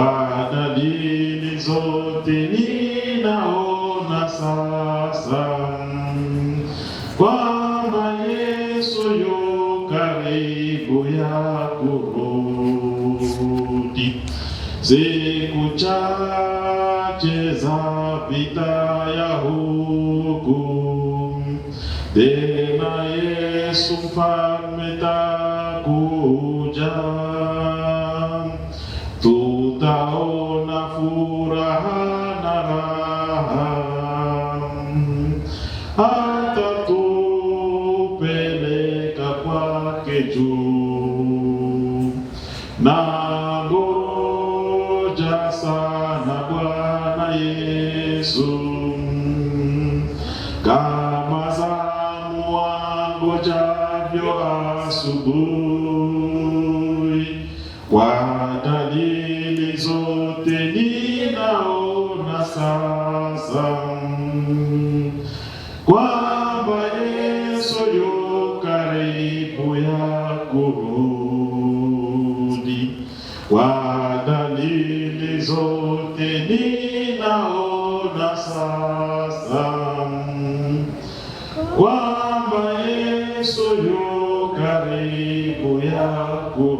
Kwa dalili zote ninaona sasa kwamba Yesu yu karibu ya kurudi. Siku chache za vita ya huku, tena Yesu mfalme takuja. Tutaona furaha na raha, atatupeleka kwake juu. Nangoja sana Bwana Yesu, kama zamu wangojavyo asubuhi. Kwa dalili zote ninaona sasa kwamba Yesu yu karibu ya kurudi. Kwa dalili zote ninaona sasa kwamba Yesu yu karibu ya kurudi.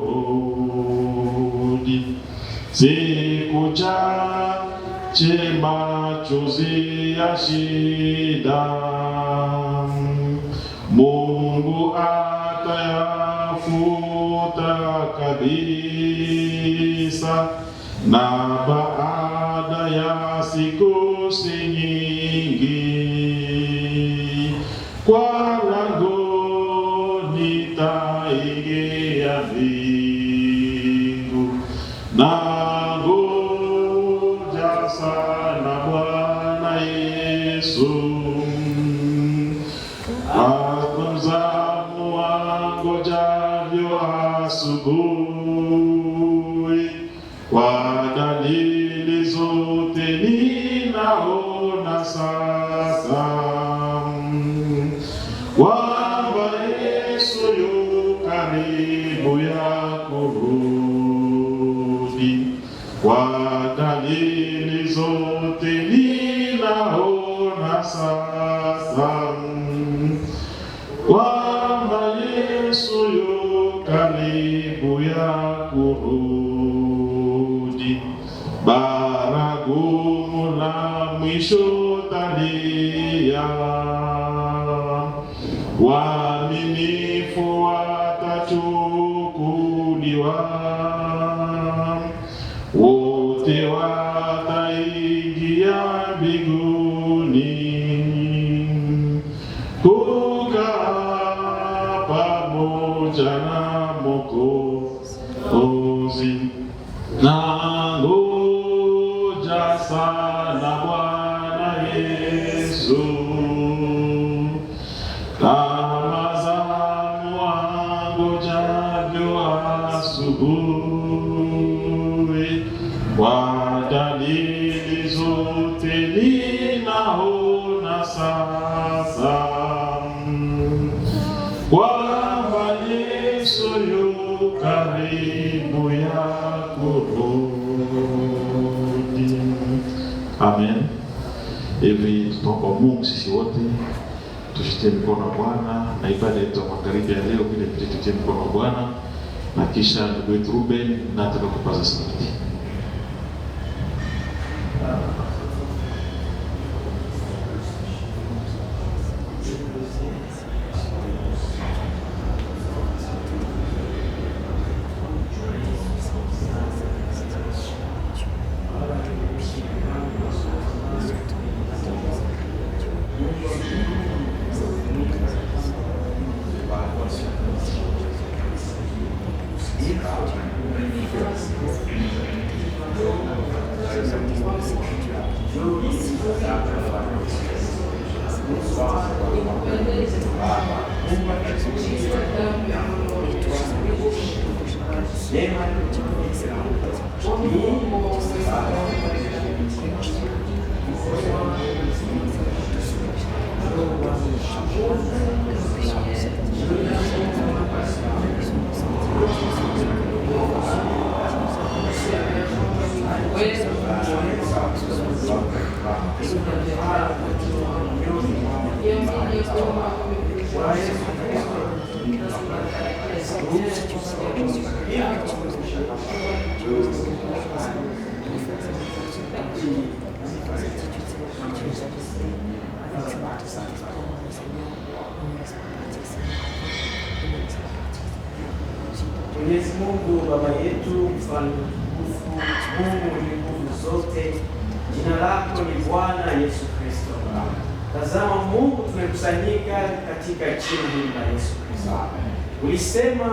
Siku chache machozi ya shida Mungu atayafuta kabisa, na baada ya siku si nyingi kwa langoni taingia mbingu. Nangoja sana Bwana Yesu, kama zamu wangojavyo asubuhi. Kwa dalili zote ninaona sasa kwamba Yesu yu karibu ya kurudi. Kwa dalili zote ninaona sasa kwamba Yesu yu karibu ya kurudi. Baragumu la mwisho talia, waaminifu watachukuliwa, wote wataingia mbinguni kukaa pamoja na Mwokozi. Nangoja sana Bwana Yesu, kama zamu wangojavyo asubuhi. Kwa dalili zote ninaona sasa kwamba Yesu yu karibu ya kurudi. Amen. Hivi tutaomba Mungu sisi wote tushikie mkono wa Bwana, na ibada yetu ya magharibi ya leo vile vile tutie mkono wa Bwana, na kisha ndugu wetu Ruben na atakapopaza sauti. Mwenyezi Mungu Baba yetu, mfalme mtukufu, Mungu mwenye nguvu zote, jina lako ni Bwana Yesu Kristo. Tazama Mungu, tumekusanyika katika jina hili la Yesu Kristo. Ulisema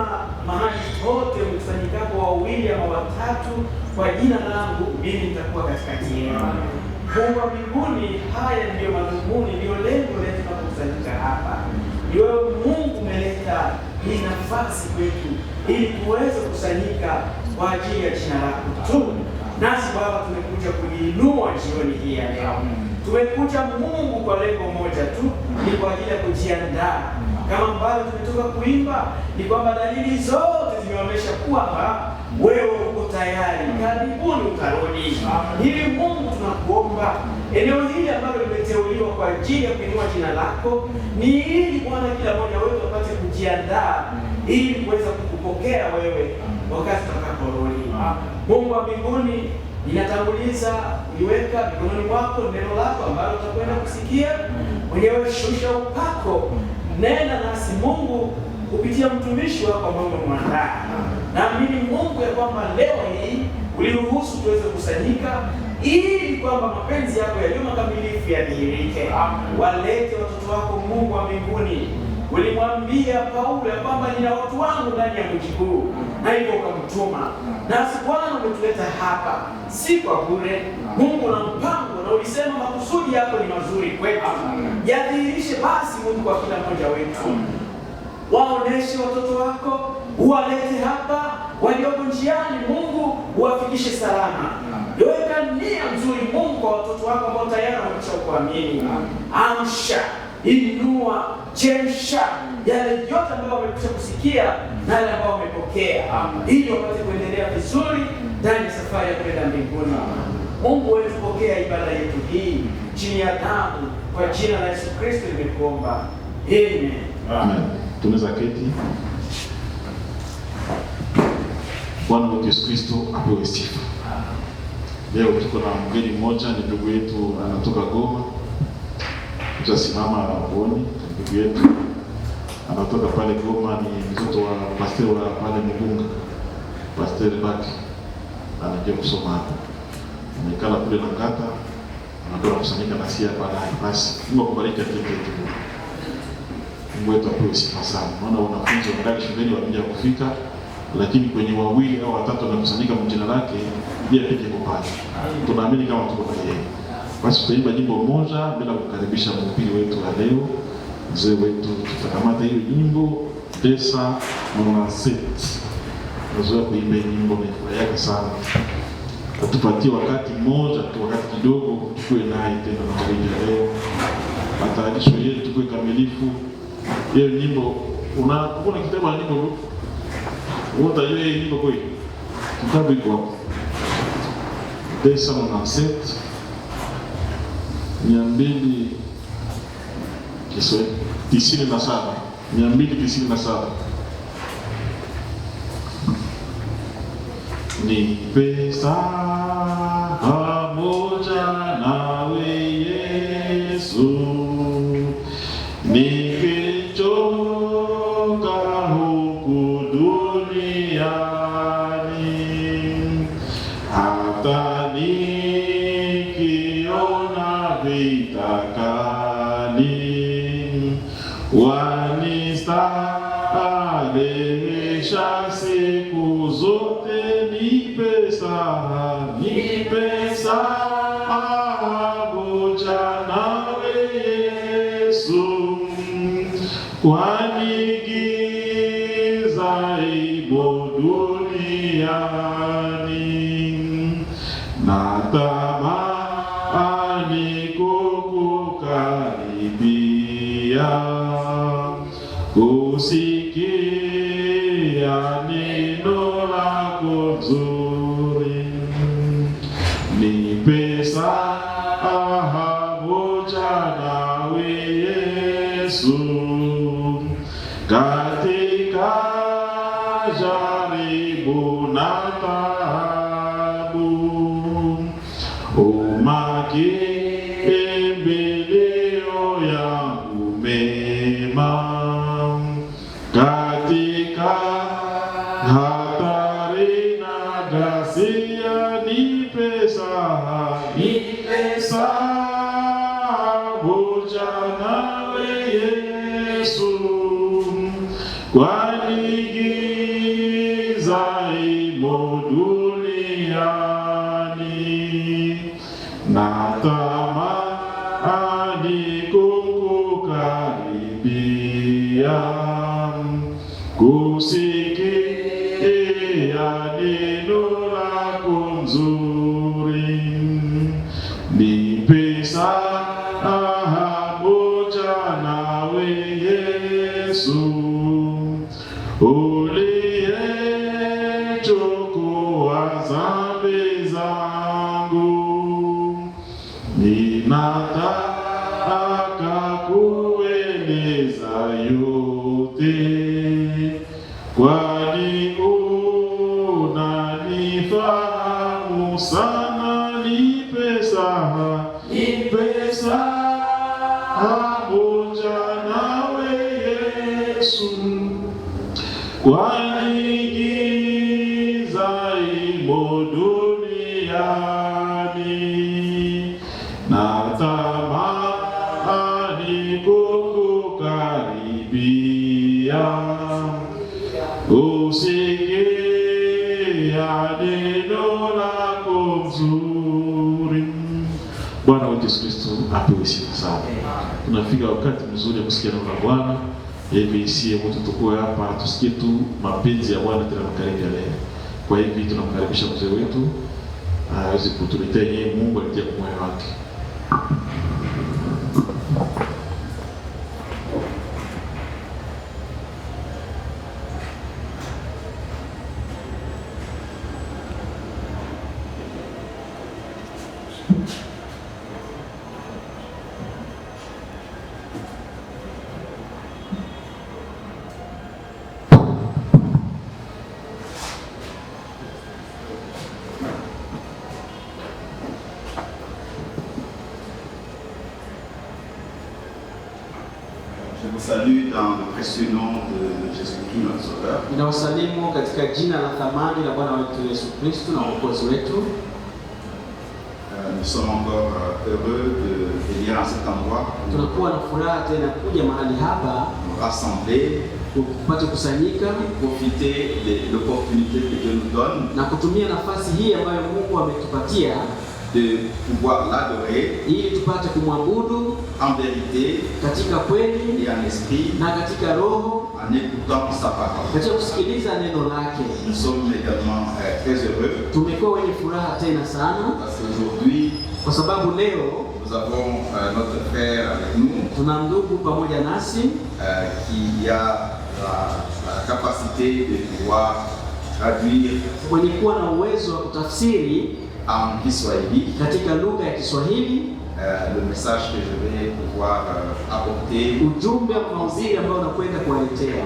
mahali pote mkusanyikapo wawili ama watatu kwa jina langu, mimi nitakuwa katikati yenu. Mungu wa mbinguni, haya ndiyo madhumuni, ndiyo lengo letu tunapokusanyika hapa. Ni wewe Mungu umeleta hii nafasi kwetu ili tuweze kusanyika kwa ajili ya jina lako tu. Nasi Baba, tumekuja kujiinua jioni hii ya leo. Tumekuja Mungu kwa lengo moja tu, ni kwa ajili ya kujiandaa. Kama ambavyo tumetoka kuimba, ni kwamba dalili zote zimeonyesha kwamba wewe uko tayari, karibuni utarudi. Ili Mungu tunakuomba, eneo hili ambalo limeteuliwa kwa ajili ya kuinua jina lako, ni ili Bwana kila mmoja wetu apate kujiandaa ili kuweza kukupokea wewe wakati tutakaporudi. Mungu wa mbinguni, ninatanguliza kuiweka mikononi mwako neno lako ambalo tutakwenda kusikia. Mwenyewe shusha upako, nena nasi Mungu kupitia mtumishi wako Mungu mwandaa. Naamini Mungu ya kwamba leo hii uliruhusu tuweze kusanyika ili kwamba mapenzi yako yaliyo makamilifu yadhihirike. Walete watoto wako Mungu wa mbinguni. Ulimwambia Paulo ya kwamba nina watu wangu ndani ya mji huu, na hivyo ukamtuma. Nasi Bwana umetuleta hapa si kwa bure. Mungu na mpango, na ulisema makusudi yako ni mazuri kwetu. Yadhihirishe basi Mungu kwa kila mmoja wetu. Waoneshe watoto wako, uwalete hapa, walioko njiani Mungu uwafikishe salama. Weka nia nzuri Mungu kwa watoto wako ambao tayari wamekwisha kuamini. Amsha, inua, chemsha yale yote ambayo wamekwisha kusikia na yale ambayo wamepokea, ili wapate kuendelea vizuri ndani ya safari ya kwenda mbinguni. Mungu wewe, tupokea ibada yetu hii chini ya damu, kwa jina la Yesu Kristo nimekuomba. Amen. Amen. Tunaweza keti. Bwana wetu Yesu Kristo apewe sifa. Leo tuko na mgeni mmoja, ni ndugu yetu anatoka Goma. Tutasimama hapo. Ndugu yetu anatoka pale Goma, ni mtoto wa pastor wa pale Mugunga, Pastor Baki. Anajua kusoma hapo. Amekala kule na kata, anataka kusanyika na sia hapa ndani. Basi Mungu akubariki atlete tu. Mungu wetu apewe sifa sana. Maana wanafunzi wanadai shuleni wamekuja kufika, lakini kwenye wawili au watatu wanakusanyika mjina lake, pia peke yake pale. Tunaamini kama tuko na yeye. Basi tutaimba nyimbo moja bila kukaribisha mhubiri wetu wa leo, mzee wetu. Tutakamata hiyo nyimbo Pesa Mwanaseti. Nazoea kuimba nyimbo na furaha yake sana. Tupatie wakati mmoja tu, wakati kidogo tukue naye tena na kuja leo. Matayarisho yetu tukue kamilifu. Hiyo nyimbo kuna kitabu cha nyimbo wote ile nyimbo kwa hiyo. Kitabu iko hapo. Pesa Mwanaseti 297. Ni pesa pamoja nawe Yesu, nikichoka huku duniani, hata nikiona vita kali, wanistarehesha siku zote. Ni pesa pamoja nawe Yesu, kwani giza imo duniani, natamani kukukaribia, kusikia neno lako zuri, nipe pamoja nawe Yesu, katika jaribu na taabu, makimbilio yangu mema, katika hatari na ghasia, nipe pamoja nawe Yesu, kwani giza imo duniani, natamani kukukaribia, kusikia neno lako nzuri, nipe pamoja nawe Yesu, uliyechukua dhambi zangu, ninataka kueleza yote, kwani unanifahamu sana, nipe pamoja nawe Yesu, kwani giza imo duniani, natamani kukukaribia, usikia neno lako nzuri. Bwana wetu Yesu Kristo apewe sifa sana. Tunafika wakati mzuri wa kusikia neno la Bwana. Hivi sie wote tukue hapa tusikie tu mapenzi ya Bwana tena makaribia leo. Kwa hivi tunamkaribisha mzee wetu aweze kutuletea yeye Mungu alitia kwa moyo wake. Je vous salue dans le précieux nom de Jésus-Christ, notre Sauveur. Ninawasalimu katika jina la thamani la Bwana wetu Yesu Kristo na Mwokozi wetu. Nous sommes encore heureux de venir à cet endroit. Tunakuwa na furaha tena kuja mahali hapa, Nous rassembler, kupata kusanyika, profiter de l'opportunité que Dieu nous donne na kutumia nafasi hii ambayo Mungu ametupatia de pouvoir l'adorer ili tupate kumwabudu en vérité katika kweli et en esprit, na katika roho, en écoutant sa parole. katika kusikiliza neno lake. Nous sommes également très heureux Tumekuwa wenye furaha tena sana parce qu'aujourd'hui, kwa sababu leo nous avons notre frère avec nous tuna ndugu pamoja nasi qui a la capacité de pouvoir traduire mwenye kuwa na uwezo wa kutafsiri en Kiswahili katika lugha ya Kiswahili le message que je vais pouvoir apporter ujumbe wa mahubiri ambao unakwenda kuwaletea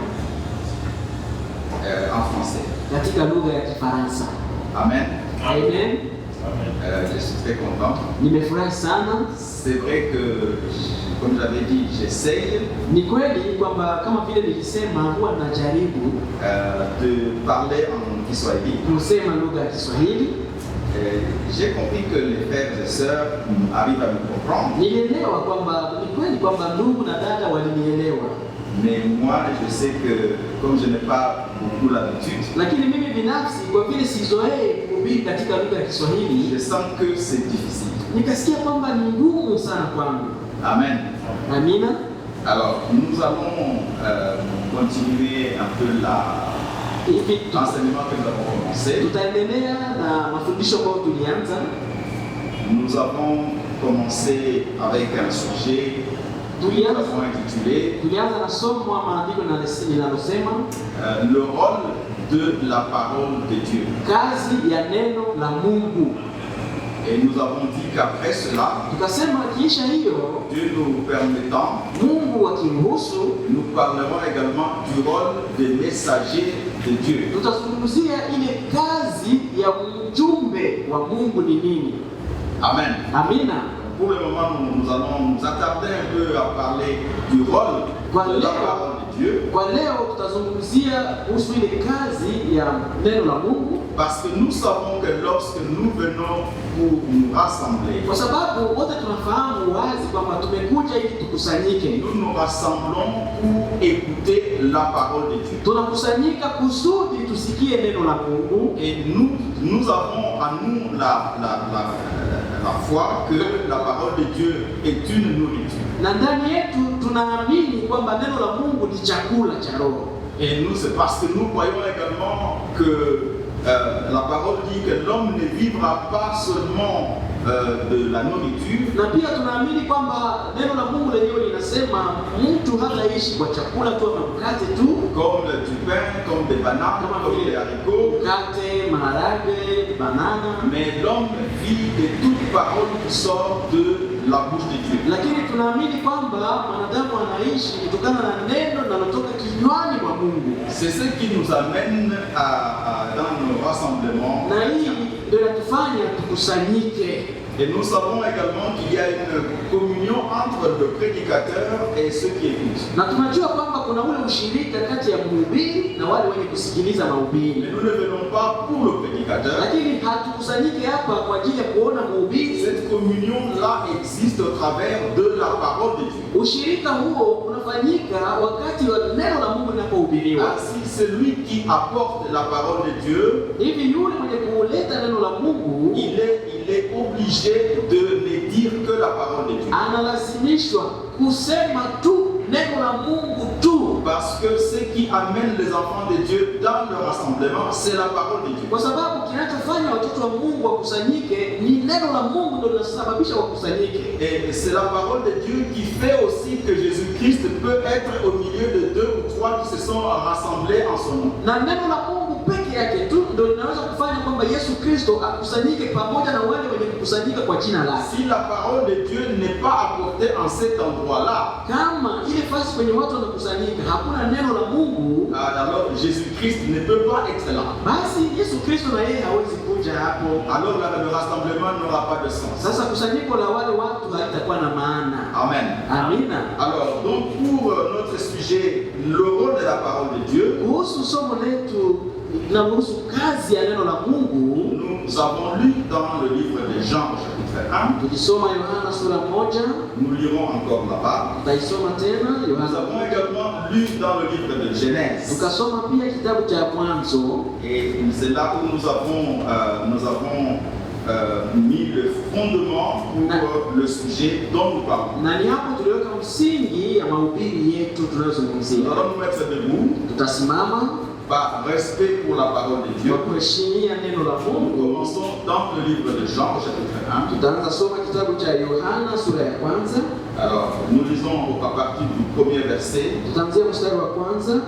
en français. katika lugha ya Kifaransa. Amen. Amen. Je suis très content. Nimefurahi sana. C'est vrai que, comme j'avais dit, j'essaye Ni kweli kwamba kama vile nilisema huwa najaribu de parler en Kiswahili. kusema lugha ya Kiswahili. J'ai compris que les frères et sœurs arrivent à me comprendre. Nilielewa kwamba ni kweli kwamba ndugu na dada walinielewa. Mais moi, je sais que comme je n'ai pas beaucoup l'habitude, Lakini mimi binafsi kwa vile sizoei kuhubiri katika lugha ya Kiswahili, je sens que c'est difficile. nikasikia kwamba ni ngumu sana kwangu. Amen. Amina. Alors, nous allons continuer un peu l'enseignement que nous avons commencé. Tutaendelea na mafundisho ambayo tulianza. Nous avons commencé avec un sujet que nous avons intitulé Tulianza na somo ama andiko linalosema le rôle de la parole de Dieu. kazi ya neno la Mungu. Et nous avons dit qu'après cela, Tukasema kisha hiyo, Dieu nous permettant, Mungu akiruhusu, nous parlerons également du rôle des messagers de Dieu. tutazungumzia ile kazi ya mjumbe wa Mungu ni nini. Amen. Amina. Pour le moment, nous allons nous attarder un peu à parler du rôle de la parole de Dieu. Kwa leo tutazungumzia kuhusu ile kazi ya neno la Mungu, Parce que nous savons que lorsque nous venons pour nous rassembler, kwa sababu wote tunafahamu wazi kwamba tumekuja ili tukusanyike. nous nous rassemblons pour écouter la parole de Dieu. Tunakusanyika kusudi tusikie neno la Mungu, Et nous avons à nous la foi que la parole de Dieu est une nourriture. na ndani yetu tunaamini kwamba neno la Mungu ni chakula cha roho. Et nous, c'est parce que nous croyons également que la parole dit que l'homme ne vivra pas seulement de la nourriture, Na pia tunaamini kwamba neno la Mungu lenyewe linasema mtu hataishi kwa chakula tu ama mkate tu, comme du pain, comme des bananes, comme des haricots, mkate, maharage, banana, mais l'homme vit de toute parole qui sort de la bouche de Dieu. lakini tunaamini kwamba mwanadamu anaishi kutokana na neno linalotoka kinywani mwa Mungu. C'est ce qui nous amène dans nos rassemblements. Na hii ndio inatufanya tukusanyike. Et nous savons également qu'il y a une communion entre le prédicateur et ceux qui écoutent. Na tunajua kwamba kuna ule ushirika kati ya mhubiri na wale wenye kusikiliza Mais mahubiri. nous ne venons pas pour le prédicateur. Lakini hatukusanyike hapa kwa ajili ya kuona mhubiri. Cette communion-là existe au travers de la parole de Dieu. Ushirika huo unafanyika wakati wa neno la Mungu linapohubiriwa. Ainsi, celui qui apporte la parole de Dieu, Hivi yule mwenye kuleta neno la Mungu il est obligé de ne dire que la parole de Dieu. analazimishwa kusema tu neno la Mungu tu, Parce que ce qui amène les enfants de Dieu dans le rassemblement, c'est la parole de Dieu. kwa sababu kinachofanya watoto wa Mungu wakusanyike ni neno la Mungu, ndio linasababisha wakusanyike. Et c'est la parole de Dieu qui fait aussi que Jésus-Christ peut être au milieu de 2 ou 3 qui se sont rassemblés en son nom. Na neno la Mungu peke yake tu ndio linaweza kufanya kwamba Yesu Kristo akusanyike pamoja na wale wenye kukusanyika kwa jina lake. Si la parole de Dieu n'est pas apportée en cet endroit-là, Kama ile fasi kwenye watu wanakusanyika hakuna neno la Mungu, alors Jésus-Christ ne peut pas être là. basi Yesu Kristo na yeye hawezi kuja hapo. Alors là, le rassemblement n'aura pas de sens. Sasa kusanyiko la wale watu halitakuwa na maana. Amen. Amina. Alors, donc pour notre sujet, le rôle de la parole de Dieu, Kuhusu somo letu na kuhusu kazi ya neno la Mungu, nous avons lu dans le livre de Jean au chapitre 1. tulisoma Yohana sura 1, Nous lirons encore là-bas. tutaisoma tena Nous Yohana. avons également lu dans le livre de Genèse. Tukasoma pia kitabu cha Mwanzo, Et c'est là où nous avons mis le fondement pour le sujet dont nous parlons. na ni hapo tuliweka msingi ya mahubiri yetu Nous tunayozungumzia. allons nous mettre debout Tutasimama par respect pour la parole de Dieu. kwa kuheshimia neno la Nous Mungu. commençons dans le livre de Jean au chapitre 1. Tutaanza soma kitabu cha Yohana sura ya 1. Alors, nous lisons à partir du premier verset. Tutaanzia mstari wa 1.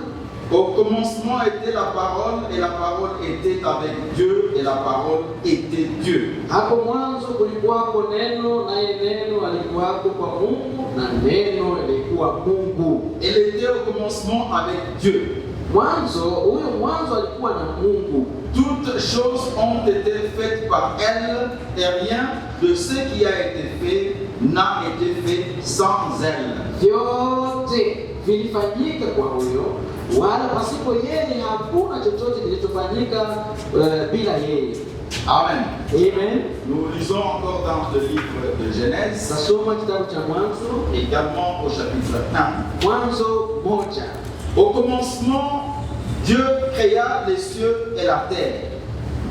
Au commencement était la parole, et la parole était avec Dieu, et la parole était Dieu. Hapo mwanzo kulikuwako neno, naye neno alikuwako kwa Mungu, na neno lilikuwa Mungu. Elle était au commencement avec Dieu. Huyo mwanzo alikuwa na Mungu. Toutes choses ont été faites par elle, et rien de ce qui a été fait n'a été fait sans elle. Vyote vilifanyika kwa huyo, wala pasipo yeye hakuna chochote kilichofanyika bila yeye. Amen. Amen. Nous lisons encore dans le livre de Genèse, Tasoma kitabu cha Mwanzo, également au chapitre 1. Mwanzo 1. Au commencement, Dieu créa les cieux et la terre.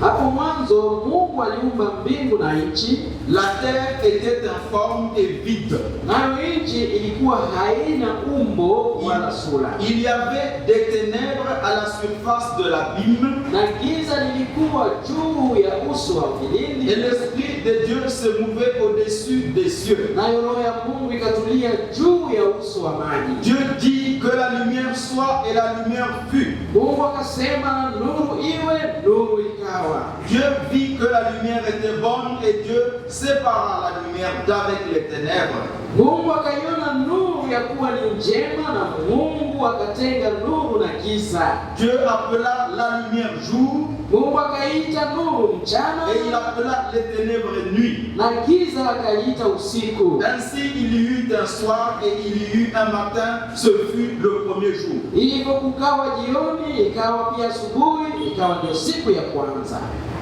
Hapo mwanzo Mungu aliumba mbingu na nchi. La terre était informe et vide. Nayo nchi ilikuwa haina umbo wala sura. Il y avait des ténèbres à la surface de l'abîme. Na giza lilikuwa juu ya uso wa vilindi. Et l'Esprit de Dieu se mouvait au-dessus des cieux. Nayo roho ya Mungu ikatulia juu ya uso wa maji. Dieu dit que la lumière soit et la lumière fut. Mungu akasema nuru iwe, nuru ikawa. Dieu vit que la lumière était bonne et Dieu sépara la lumière d'avec les ténèbres. Mungu akaiona nuru ya kuwa ni njema na Mungu akatenga nuru na giza. Dieu appela la lumière jour. Mungu akaita nuru mchana. Et il appela les ténèbres nuit. Na giza akaita usiku. Ainsi il y eut un soir et il y eut un matin, ce fut le premier jour. Hivyo kukawa jioni, ikawa pia asubuhi, ikawa ndio siku ya kwanza.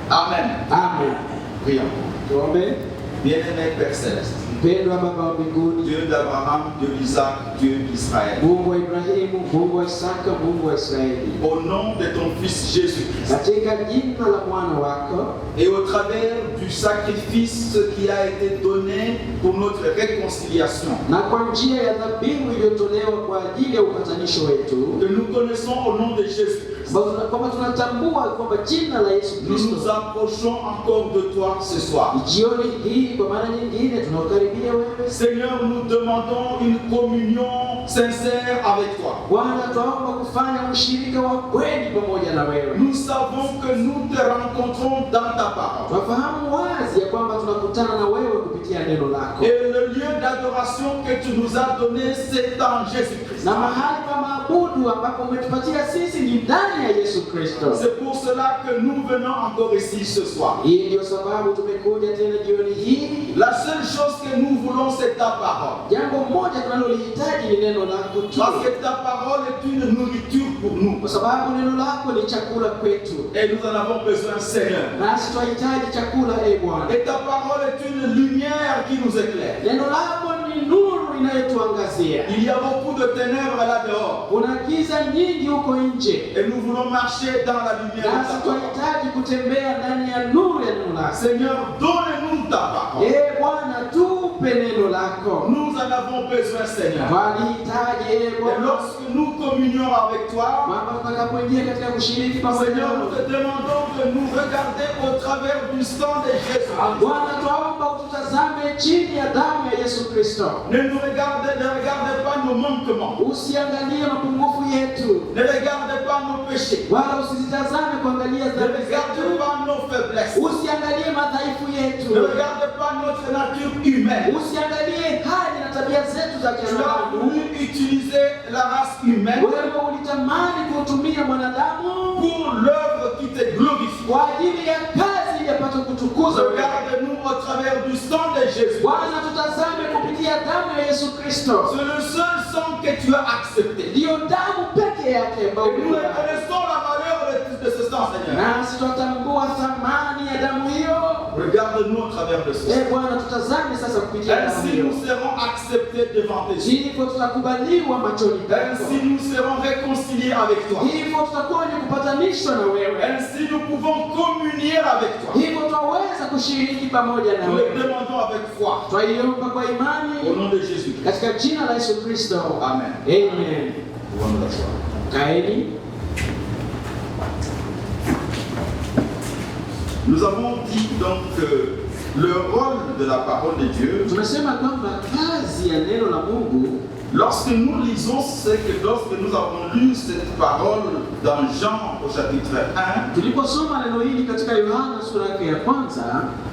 Amen. Amen. Prions. Tuombe. Bien-aimé Père Céleste, Mpendwa Baba wa mbinguni, Dieu d'Abraham, Dieu d'Isaac, Dieu d'Israël, Mungu wa Ibrahimu, Mungu wa Isaka, Mungu wa Israeli, au nom de ton Fils Jésus-Christ, katika jina la mwana wako et au travers du sacrifice qui a été donné pour notre réconciliation, na kwa njia ya dhabihu iliyotolewa kwa ajili ya upatanisho wetu, que nous connaissons au nom de Jésus-Christ, kwamba tunatambua kwamba jina la Yesu nous Kristo, nous approchons encore de toi ce soir. jioni hii kwa mara nyingine tunakaribia wewe. Seigneur, nous demandons une communion sincère avec toi. Bwana, tunaomba kufanya ushirika wa kweli pamoja na wewe. Nous savons que nous te rencontrons dans ta parole. Tunafahamu wazi ya kwamba tunakutana na wewe kupitia neno lako. Et le lieu d'adoration que tu nous as donné, c'est en Jésus-Christ. Na mahali pa maabudu ambapo umetupatia sisi ni ndani ya Yesu Kristo. C'est pour cela que nous venons encore ici ce soir. Hii ndio sababu tumekuja tena jioni hii. La seule chose que nous voulons, c'est ta parole. Jambo moja tunalolihitaji ni neno lako tu. Parce que ta parole est une nourriture pour nous. Kwa sababu neno lako ni chakula kwetu. Et nous en avons besoin, Seigneur. Nasi tunahitaji chakula, Bwana. Et ta parole est une lumière qui nous éclaire. Neno lako ni nuru inayotuangazia. Il y a beaucoup de ténèbres là dehors. Kuna giza nyingi huko nje. Et nous voulons marcher dans la lumière de Nasi ta parole. tunahitaji kutembea ndani ya nuru ya neno lako. Seigneur, donne-nous ta parole. Bwana, tupe neno lako. Nous en avons besoin, Seigneur. Tunahitaji, Et Bwana. lorsque nous communions avec toi, Mama, tutakapoingia katika kushiriki pamoja Seigneur, nous nawe. te demandons de nous regarder au travers du sang de Jésus. Bwana, tuomba ututazame chini ya damu ya Yesu Kristo. Ne regardez pas nos manquements. Usiangalie mapungufu yetu. Ne regardez pas nos péchés. Wala usitazame kuangalia Ne dhambi regardez zetu. pas nos faiblesses. Usiangalie madhaifu yetu. Ne regardez pas notre nature humaine. Usiangalie hali na tabia zetu za Tu as kibinadamu. voulu utiliser la race humaine Wewe ulitamani kutumia mwanadamu pour l'œuvre qui te glorifie. kwa ajili ya kazi yapata kutukuza wewe. Regarde-nous au travers du sang de Jésus. Bwana, tutazame kupitia damu ya Yesu Kristo. C'est le seul sang que tu as accepté. Ndiyo damu peke yake ambayo Et nous reconnaissons la valeur de ce sang, Seigneur. nasi tutambua thamani ya damu hiyo. Regarde-nous au travers de ce sang. Bwana, tutazame sasa kupitia damu Ainsi hiyo. nous serons acceptés devant tes yeux. Hivyo tutakubaliwa machoni pako. Ainsi nous serons réconciliés avec toi. Hivyo tutakuwa ni kupatanishwa na wewe. Ainsi nous pouvons communier avec toi. Hivyo tutaweza kushiriki pamoja na Nous le wewe. demandons avec foi. Twaiomba kwa Au imani nom de Jésus. katika jina la Yesu Kristo. Amen. Amen. Nous allons nous asseoir. Kaeni. Nous avons dit donc que le rôle de la parole de Dieu, Tumesema kwamba kazi ya neno la Mungu, lorsque nous lisons, c'est que lorsque nous avons lu cette parole dans Jean au chapitre 1, tuliposoma neno hili katika Yohana sura yake ya kwanza,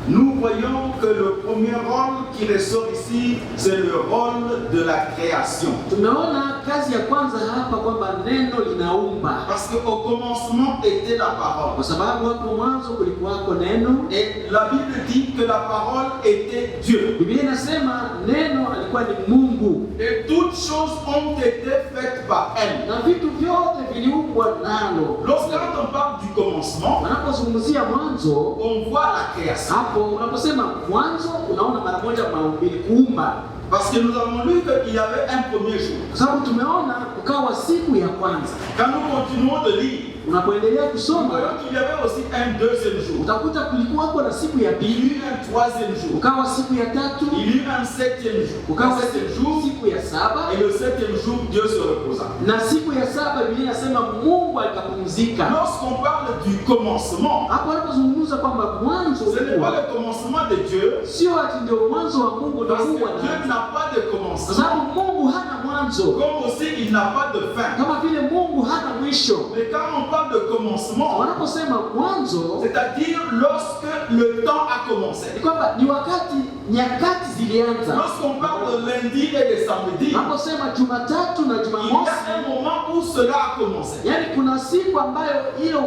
nous voyons que le premier rôle qui ressort ici, c'est le rôle de la création. tumeona kazi ya kwanza hapa kwamba neno linaumba. Parce qu'au commencement était la parole. Kwa sababu hapo mwanzo kulikuwako neno. Et la Bible dit que la parole était Dieu. Biblia inasema neno alikuwa ni Mungu. Et toutes choses ont été faites par elle. Na vitu vyote viliumbwa nalo. Lorsqu'on parle du commencement, Wanapozungumzia mwanzo, on voit la création. hapo unaposema mwanzo unaona mara moja maumbile, kuumba. Parce que nous avons lu qu'il y avait un premier jour. Kwa sababu tumeona ukawa siku ya kwanza. Quand nous continuons de lire, Unapoendelea nous kusoma voyons qu'il y avait aussi un deuxième jour. utakuta kulikuwako na siku ya Il y pili, eut un troisième jour. ukawa siku ya tatu, Il y eut un septième jour. ukawa Un septième jour. siku ya saba, Et le septième jour, Dieu se reposa. na siku ya saba Biblia inasema Mungu akapumzika. Lorsqu'on parle du commencement, Hapo anapozungumza kwamba mwanzo ce n'est pas ulikuwa, le commencement de Dieu. sio ati ndio mwanzo wa Mungu ndio Parce Mungu que Dieu anaanza. n'a pas de Kwa commencement. sababu Mungu hana mwanzo, Comme aussi il n'a pas de fin. kama vile Mungu hana mwisho. Mais quand on parle de commencement, Wanaposema mwanzo, c'est-à-dire lorsque le temps a commencé. ni kwamba ni wakati nyakati zilianza. Lorsqu'on parle de lundi et de samedi, Wanaposema Jumatatu na il y Jumamosi, a un moment où cela a commencé. yani kuna siku ambayo hiyo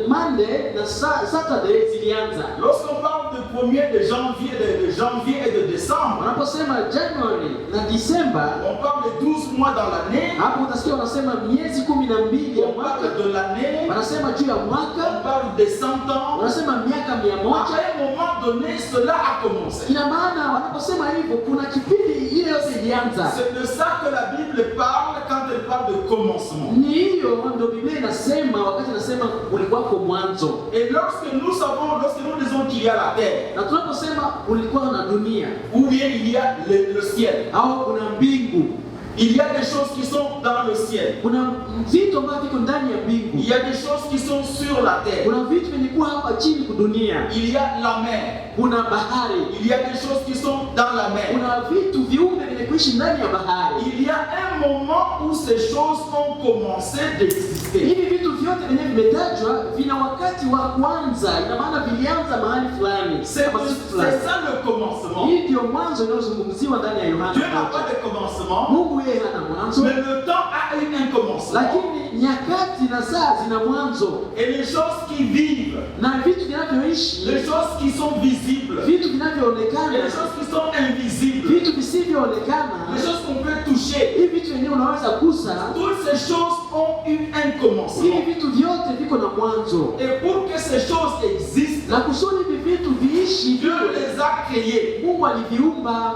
Monday na Saturday zilianza. Lorsqu'on parle de 1er de janvier et de décembre, Wanaposema January na December, on parle de 12 mois dans l'année, hapo utasikia wanasema miezi 12 ya on mwaka. parle de l'année, Wanasema juu ya on mwaka, parle de 100 ans. wanasema miaka 100. À un moment donné, cela a commencé. Ina maana wanaposema hivyo kuna kipindi ile yote ilianza. C'est de ça que la Bible parle quand elle parle de commencement. Ni hiyo ndio Biblia inasema wakati inasema kulikuwa kwa mwanzo. Et lorsque nous disons qu'il y a la terre, Na tunaposema kulikuwa na dunia ou bien il y a le ciel, au kuna mbingu, il y a des choses qui sont dans le ciel, kuna vitu ambavyo viko ndani ya il mbingu, y a des choses qui sont sur la terre, kuna vitu vilikuwa hapa chini kudunia, il y a la mer, kuna bahari, il y a des choses qui sont dans la mer. kuna vitu viumbe vinavyoishi ndani ya bahari. Il y a un moment où ces choses ont commencé d'exister. Hivi vitu vyote vyenye vimetajwa vina wakati wa kwanza, ina maana vilianza mahali fulani. C'est ça le commencement. Hii ndio mwanzo unaozungumziwa ndani ya Yohana. Dieu n'a pas de commencement, Mungu yeye hana mwanzo, mais le temps a eu un commencement. lakini nyakati na saa zina mwanzo, Et les choses qui vivent, na vitu vinavyoishi, les choses qui sont visibles, vitu et vinavyoonekana, les choses qui sont invisibles, vitu visivyoonekana, les choses qu'on peut toucher, hivi vitu vyenyewe unaweza kusa. toutes ces choses ont eu un Hivi commencement. vitu vyote viko na mwanzo, Et pour que ces choses existent, na kusudi hivi vitu viishi, Dieu les a créées. Mungu aliviumba.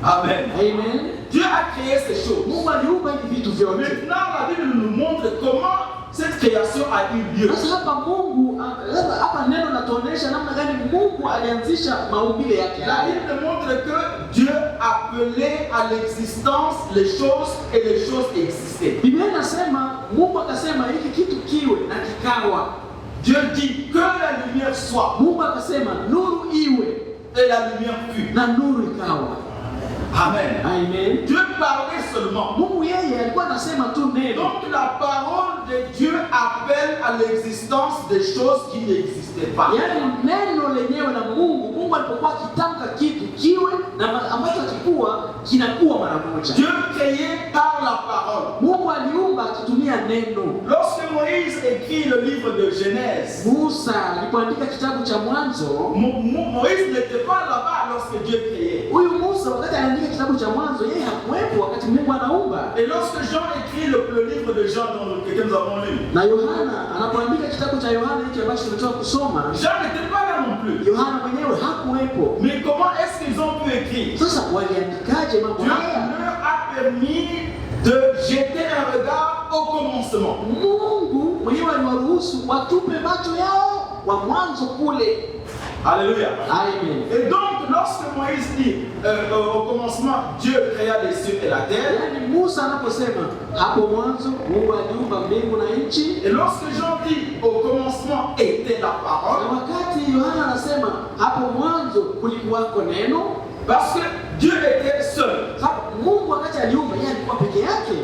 Amen. Amen. Dieu a créé ces choses. Mungu aliumba hivi vitu vyote. Maintenant, la Bible nous montre comment cette création a eu lieu. Sasa hapa Mungu, hapa neno natuonesha namna gani Mungu alianzisha maumbile yake. La Bible montre que Dieu appelait à l'existence les choses et les choses existaient. Biblia inasema Mungu akasema hiki kitu kiwe na kikawa. Dieu dit que la lumière soit, Mungu akasema nuru iwe et la lumière fut. na nuru ikawa. Amen. Amen. Dieu parlait seulement. Mungu yeye alikuwa anasema tu neno. Donc la parole de Dieu appelle à l'existence des choses qui n'existaient pas. Yaani neno lenyewe la Mungu alipokuwa akitamka kitu kiwe na ambacho hakikuwa kinakuwa mara moja. Dieu créait par la parole. Mungu aliumba akitumia neno. Lorsque Moïse écrit le livre de Genèse, Musa alipoandika kitabu cha Mwanzo, Moïse n'était pas là-bas lorsque Dieu créait. Huyu Musa wakati anaandika kitabu cha Mwanzo yeye hakuwepo wakati Mungu anaumba. Et lorsque Jean écrit le livre de Jean que nous avons lu, Na Yohana anapoandika kitabu cha Yohana hiki ambacho tumetoka kusoma, Jean n'était pas là non plus. Yohana mwenyewe hakuwepo. Mais comment est-ce qu'ils ont pu écrire? Sasa waliandikaje mambo Dieu haya? leur a permis de jeter un regard au commencement. Mungu mwenyewe aliwaruhusu watupe macho yao wa mwanzo kule. Alléluia. Amen. Et donc, lorsque Moïse dit au commencement, Dieu créa les cieux et la terre, Yaani Musa anaposema hapo mwanzo Mungu aliumba mbingu na nchi, et lorsque Jean dit au commencement était la na parole, wakati Yohana anasema hapo mwanzo kulikuwako neno, parce que Dieu était seul. Mungu wakati aliumba yeye alikuwa peke yake.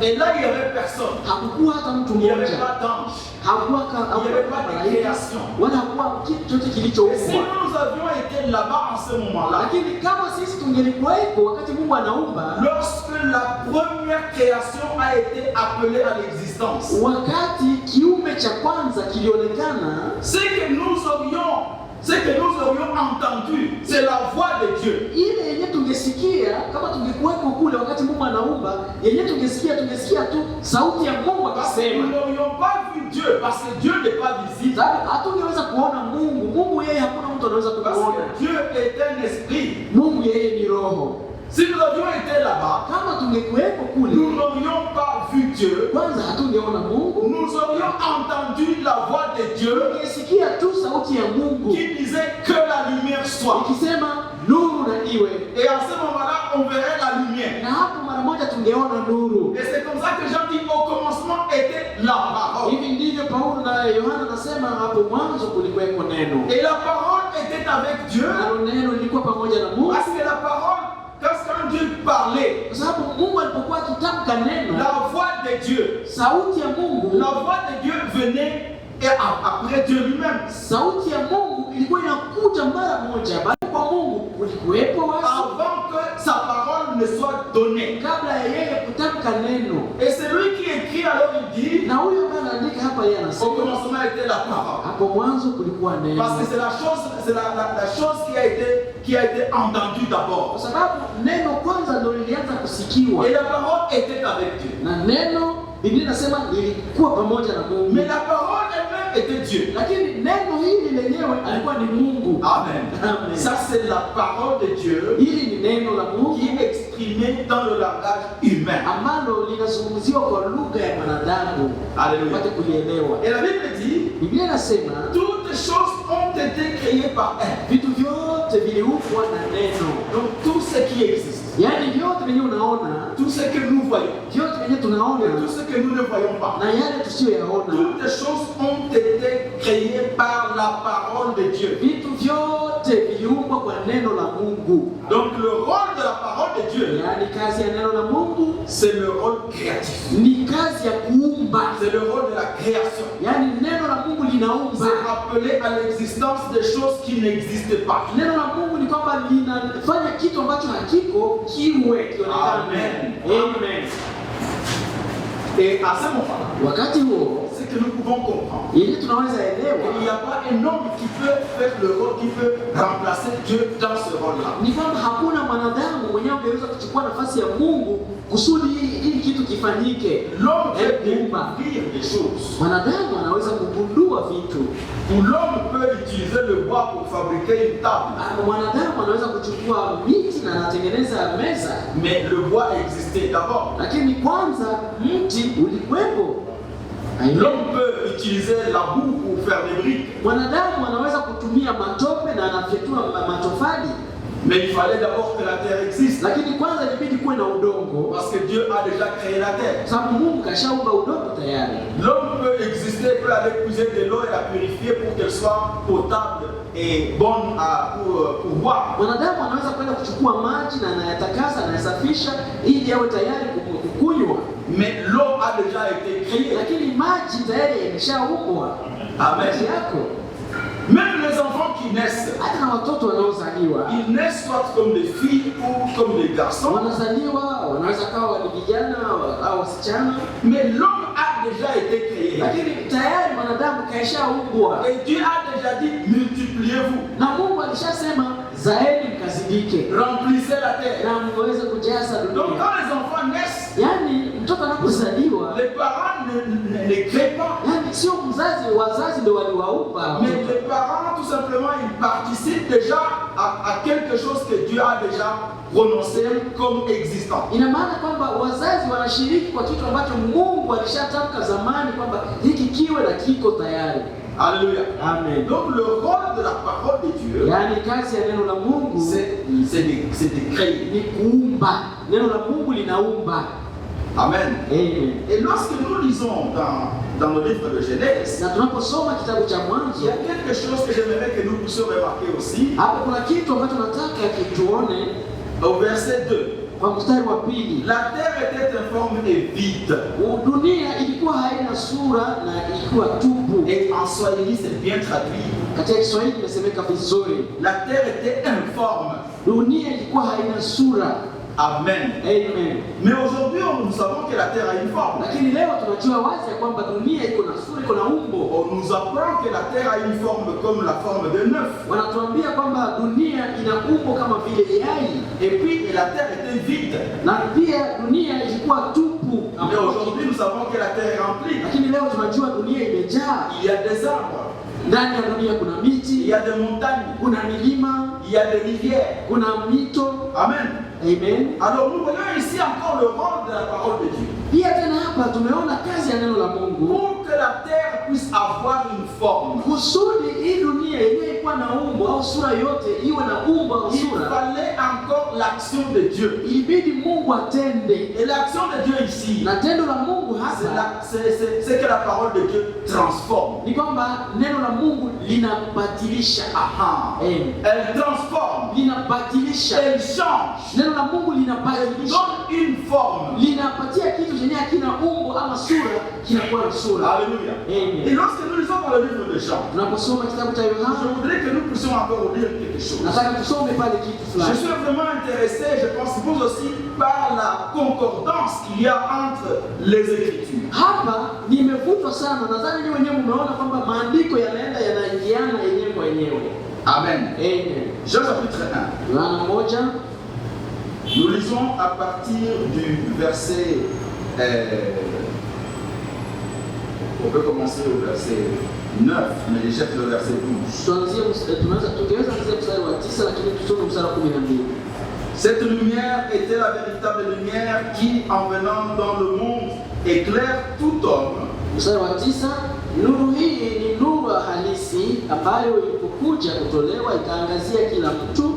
Et là, il n'y avait personne. Hakukuwa hata mtu Il n'y avait mmoja. pas d'ange. Hakukuwa Il n'y avait pas de création. wala hakuwa kitu chochote Et si kilichoumbwa. nous avions été là-bas en ce moment-là, Lakini kama sisi tungelikuwepo wakati Mungu anaumba, lorsque la première création a été appelée à l'existence, wakati kiume cha kwanza kilionekana, ce que nous aurions entendu, c'est la voix de Dieu. ile yenye tungesikia kama tungekuwepo kule wakati Mungu anaumba, yenye tungesikia tu sauti ya Mungu Parce que nous akisema. n'aurions pas vu Dieu, parce que Dieu n'est pas visible. Sababu hatungeweza kuona Mungu. Mungu yeye hakuna mtu anaweza Parce kumuona. que Dieu est un esprit. Mungu yeye ni roho. Si nous avions été là-bas, Kama tungekuwepo kule, nous n'aurions pas vu Dieu. kwanza hatungeona Mungu. Nous aurions entendu la voix de Dieu Tungesikia tu sauti ya Mungu qui disait que la lumière soit. ikisema nuru na iwe, Et en ce moment-là, on verrait la lumière. na hapo mara moja tungeona nuru. Et c'est comme ça que Jean dit au commencement était la parole. Hivi ndivyo Paulo na Yohana anasema hapo mwanzo kulikuwepo neno. Et la parole était avec Dieu. Nalo neno lilikuwa pamoja na Mungu. Parce que la parole, quand Dieu Dieu parlait, Kwa sababu Mungu alipokuwa akitamka neno, la voix de Dieu, sauti ya Mungu, la voix de Dieu venait et après Dieu lui-même. sauti ya Mungu ilikuwa inakuja mara moja baada kwa Mungu kulikuwepo wazi, Avant que sa parole ne soit donnée. kabla ya yeye kutamka neno. Et c'est lui qui écrit, alors il dit, Na huyo ambaye anaandika hapa yeye au anasema commencement était la parole. hapo mwanzo kulikuwa neno. Parce que c'est la chose, c'est la chose qui a été entendue Kwa d'abord. sababu neno kwanza ndio lilianza kusikiwa. Et la parole était avec Dieu. Na neno Biblia inasema lilikuwa pamoja na Mungu. Mais la parole elle-même était Dieu. Lakini neno hili lenyewe alikuwa ni Mungu. Amen. Amen. Ça c'est la parole de Dieu Hili ni neno la Mungu qui est exprimée dans le langage humain. ambalo linazungumziwa kwa lugha ya mwanadamu. Alléluia. Upate kulielewa. Et la Bible dit, Biblia inasema toutes choses ont été créées par elle. vitu vyote viliumbwa na neno. Donc tout ce qui existe, Yaani vyote venye unaona, tout ce que nous voyons, vyote venye tunaona et tout ce que nous ne voyons pas, na yale tusiyoyaona, toutes choses ont été créées par la parole de Dieu. vitu vyote viliumbwa kwa neno la Mungu. Donc le rôle de la parole de Dieu, Yaani kazi ya neno la Mungu c'est le rôle créatif. ni kazi ya kuumba. C'est le rôle de la création. Yaani neno la Mungu linaumba. C'est rappeler à l'existence des choses qui n'existent pas. Neno la Mungu ni kwamba linafanya kitu ambacho hakiko kiwe kionekane. Amen. Amen. Et à ce moment-là, Wakati huo c'est que nous pouvons comprendre. ili tunaweza Il n'y elewa a pas un homme qui peut faire le rôle, qui peut remplacer Dieu dans ce rôle-là. ni kwamba hakuna mwanadamu mwenyewe angeweza kuchukua nafasi ya Mungu kusudi hili kitu kifanyike. L'homme peut Kuumba. découvrir des choses. Mwanadamu anaweza kugundua vitu. Ou l'homme peut utiliser le bois pour fabriquer une table. Mwanadamu anaweza kuchukua miti na anatengeneza meza, Mais le bois existait d'abord. lakini kwanza mti ulikuwepo. L'homme peut utiliser la boue pour faire des briques. Mwanadamu anaweza kutumia matope na anafyatua matofali, Mais il fallait d'abord que la terre existe. lakini kwanza ilibidi kuwe na udongo, Parce que Dieu a déjà créé la terre. sababu Mungu kashaumba udongo tayari. L'homme peut exister, peut aller puiser de l'eau et la purifier pour qu'elle soit potable et bonne pour boire. Mwanadamu anaweza kwenda kuchukua maji na anayatakasa na anayasafisha ili yawe tayari kukunywa, Mais l'eau a déjà été créée. lakini maji tayari yameshaumbwa. Amen. Maji yako Même les enfants qui naissent, hata na watoto wanaozaliwa ils naissent soit comme des filles ou comme des garçons. wanazaliwa, wanaweza kawa ni vijana au wasichana, Mais l'homme a déjà été créé. lakini tayari mwanadamu kaishaumbwa. Et Dieu a déjà dit, multipliez-vous, Na Mungu alishasema zaeni mkazidike remplissez la terre. na mweze kujaza Donc dunia. quand les enfants naissent, Yaani mtoto anapozaliwa, les parents ne créent pas. yaani sio wazazi ndio waliwaumba, Mais les parents, tout simplement, ils participent déjà à quelque chose que Dieu a déjà prononcé comme existant. ina maana kwamba wazazi wanashiriki kwa kitu ambacho Mungu alishatamka zamani kwamba hiki kiwe na kiko tayari. Alléluia. Amen. Donc le rôle de la parole de Dieu, Yaani kazi ya neno la Mungu c'est de créer. ni kuumba. Neno la Mungu linaumba. Amen. Amen. Et lorsque nous lisons dans le livre de Genèse, Na tunaposoma kitabu cha il y Mwanzo, a quelque chose que j'aimerais que nous puissions remarquer aussi hapo kuna kitu ambacho nataka kituone au verset 2. kwa mstari wa pili. La terre était informe et vide. Dunia ilikuwa haina sura na ilikuwa tupu. Et en Swahili, c'est bien traduit. Katika Kiswahili inasemeka vizuri, La terre était informe. dunia ilikuwa haina sura. Amen. Amen. Mais aujourd'hui, nous savons que la terre a une forme. Lakini leo tunajua wazi ya kwamba dunia iko na sura, iko na umbo. On nous apprend que la terre a une forme comme la forme d'un œuf. Wanatuambia kwamba dunia ina umbo kama vile yai, Et puis la terre était vide. na pia dunia ilikuwa tupu. Mais aujourd'hui, nous savons que la terre est remplie. Lakini leo tunajua dunia imejaa. Il y a des arbres, Ndani ya dunia kuna il miti, y a des montagnes, kuna milima, il y a des rivières. kuna mito. Amen. Amen. Alors nous voyons ici encore le rôle de la parole de Dieu. Pia tena hapa tumeona kazi ya neno la Mungu Pour que la terre puisse avoir une forme, kusudi hii dunia yenyewe ikuwa na umbo au sura yote iwe na umbo au il sura. fallait encore alors l'action de Dieu. ilibidi Mungu atende. Et l'action de Dieu ici, Na tendo la Mungu hapa c'est que la parole de Dieu transforme. ni kwamba neno la Mungu linabadilisha. Aha. Elle transforme. Linabadilisha. Elle change. Neno la Mungu Elle linabadilisha. donne une forme. Linapatia kitu chenye hakina umbo ama sura kinakuwa na sura. Alléluia. Amen. Et lorsque nous lisons dans le livre de Jean, Tunaposoma kitabu cha je Yohana, voudrais que nous puissions encore lire quelque chose. nataka tusome pale kitu Je fulani. suis vraiment intéressé, je pense vous aussi, par la concordance qu'il y a entre les Écritures. Hapa nimevutwa sana, nadhani nyinyi wenyewe mmeona kwamba maandiko yanaenda yanaingiana yenyewe kwa yenyewe. Amen. Amen. Jean chapitre 1. Yohana 1, Nous lisons à partir du verset. On peut commencer au verset 9, mais je cherche le verset 12. tunaweza kuanzia mstari wa 9 lakini tusome mstari wa 12. Cette lumière était la véritable lumière qui, en venant dans le monde, éclaire tout homme. Mstari wa 9, nuru hii ni nuru halisi ambayo ilipokuja kutolewa ikaangazia kila mtu.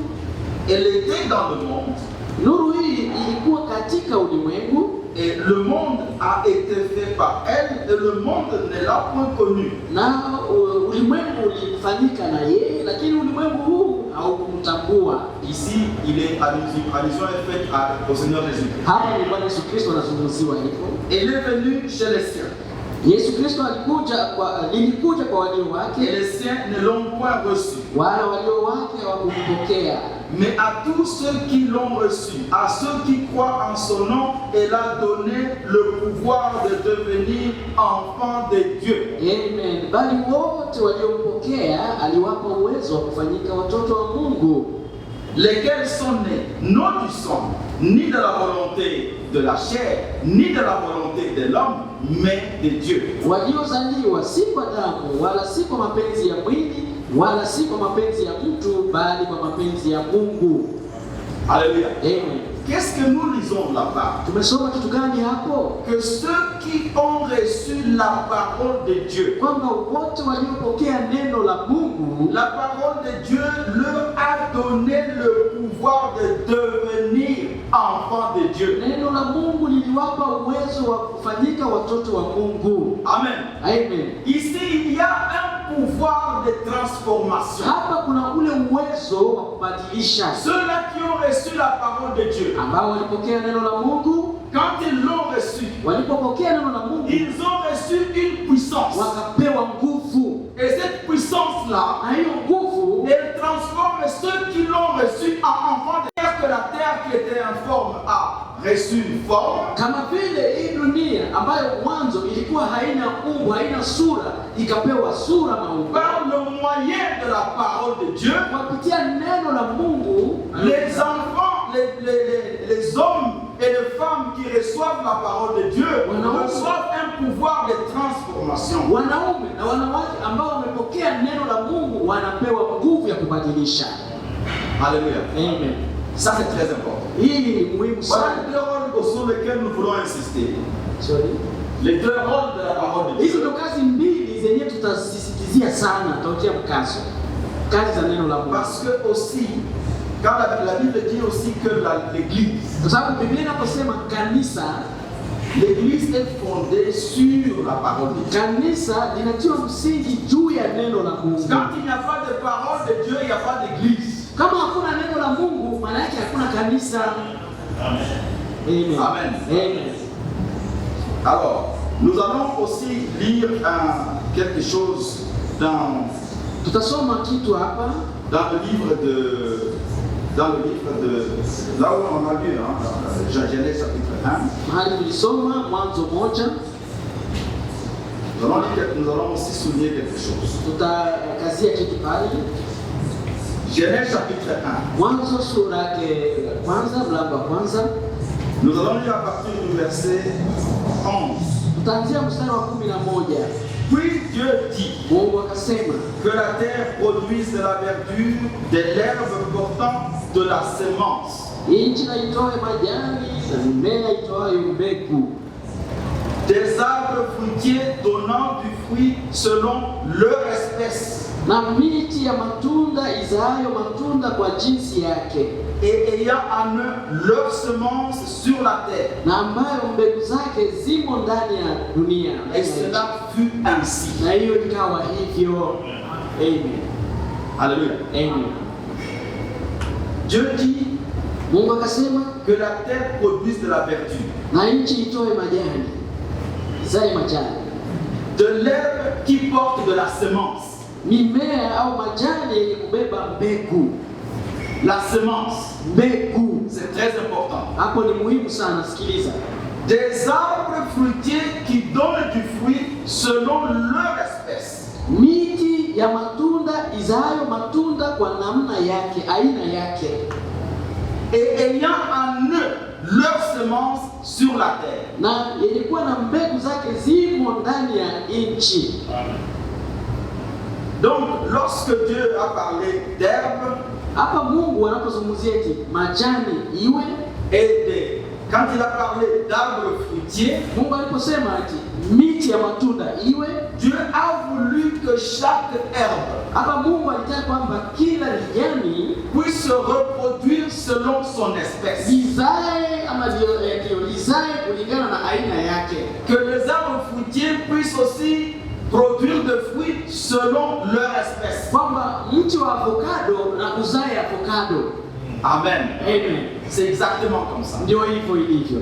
Elle était dans le monde. Nuru hii ilikuwa katika ulimwengu. Et le monde a été fait par elle, et le monde ne l'a point connue. Na ulimwengu ulifanyika na yeye, lakini ulimwengu huu haukumtambua. Ici, allusion est faite au Seigneur Jésus. Hapa ni Bwana Yesu Kristo anazungumziwa hivyo. Elle est venue chez les siens. Yesu Kristo alikuja kwa walio wake, Et les siens ne l'ont point reçu. wala walio wake hawakumpokea. Mais à tous ceux qui l'ont reçu, à ceux qui croient en son nom, elle a donné le pouvoir de devenir enfants de Dieu. Amen. Bali wote waliompokea aliwapa uwezo wa kufanyika watoto wa Mungu. Lesquels sont nés non du sang, ni de la volonté de la chair, ni de la volonté de l'homme, mais de Dieu. Waliozaliwa si kwa damu wala si kwa mapenzi ya mwili wala si kwa mapenzi ya mtu bali kwa mapenzi ya Mungu. Alléluia. Amen. Qu'est-ce que nous lisons là-bas? Tumesoma kitu gani hapo? Que ceux qui ont reçu la parole de Dieu, Kwamba wote waliopokea neno la Mungu, la parole de Dieu leur a donné le pouvoir de devenir enfants de Dieu. neno la Mungu liliwapa uwezo wa kufanyika watoto wa Mungu. Amen. Amen. Ici, il y a un pouvoir de transformation. Hapa kuna ule uwezo wa kubadilisha. Ceux-là qui ont reçu la parole de Dieu, Ambao walipokea neno la Mungu, quand ils l'ont reçu, walipopokea neno la Mungu, ils ont reçu une puissance. wakapewa nguvu. Et cette puissance-là, Na hiyo nguvu elle transforme ceux qui l'ont reçu en enfants de terre, que la terre qui était informe a reçu une forme. kama vile hii dunia ambayo mwanzo ilikuwa haina umbo, haina sura, ikapewa sura na umbo. Par le moyen de la parole de Dieu, Kupitia neno la Mungu, les enfants, les hommes et les femmes qui reçoivent la parole de Dieu reçoivent un pouvoir de transformation. wanaume na wanawake ambao wamepokea neno la Mungu wanapewa nguvu ya kubadilisha. Alléluia. Amen. Ça c'est très important. Hii ni muhimu Voilà sana. les deux rôles sur lesquels nous voulons insister. Sorry. Les deux rôles de la parole de Hizo Dieu. ndo kazi mbili zenye tutasisitizia sana, tutatia mkazo. Kazi za neno la Mungu. Parce que aussi, quand la Bible dit aussi que l'Église, Kwa sababu Biblia inaposema kanisa, l'Église est fondée sur la parole de Dieu. kanisa linatiwa msingi juu ya neno la Mungu. Quand il n'y a pas de parole de Dieu, il n'y a pas d'Église. Kama hakuna neno la Mungu, maana yake hakuna kanisa. Amen. Amen. Amen. Alors, nous allons aussi lire quelque chose dans Tutasoma kitu hapa le livre de là où on a lu, Genèse chapitre 1. mahali tulisoma Mwanzo 1. Nous allons aussi souligner quelque chose. Tutakazia kitu pale. Genèse chapitre 1. Mwanzo sura yake kwanza, mlango wa kwanza. Nous allons lire à partir du verset 11. Tutaanzia mstari wa 11. Puis Dieu dit Mungu akasema, que la terre produise de la verdure, de l'herbe portant de la semence, nchi na itoe majani na mimea itoayo mbegu, des arbres fruitiers donnant du fruit selon leur espèce, na miti ya matunda izaayo matunda kwa jinsi yake, et ayant en eux leur semence sur la terre. na ambayo mbegu zake zimo ndani ya dunia. Et cela fut ainsi. Na hiyo ikawa hivyo. Amen. Alléluia. Amen. Dieu dit Mungu akasema que la terre produise de la verdure, na nchi itoe majani, izae majani, de l'herbe qui porte de la semence. mimea au majani yenye kubeba mbegu. La semence, Mbegu, c'est très important. hapo ni muhimu sana. Sikiliza, Des arbres fruitiers qui donnent du fruit selon leur espèce. miti ya matunda izaayo matunda kwa namna yake, aina yake, Et ayant en eux leur semence sur la terre. na yenye kuwa na mbegu zake zimo ndani ya nchi. Donc, lorsque Dieu a parlé d'herbe Hapa Mungu anapozungumzia eti majani iwe, et quand il a parlé d'arbres fruitiers, Mungu aliposema eti miti ya matunda iwe, Dieu a voulu que chaque herbe hapa Mungu alitaka kwamba kila lijani puisse se reproduire selon son espèce. lizae ama lizae kulingana na aina yake, Que les arbres fruitiers puissent aussi produire des fruits selon leur espèce. kwamba mti wa avocado na uzae avocado. Amen. Amen. C'est exactement comme ça. Ndio hivyo ilivyo,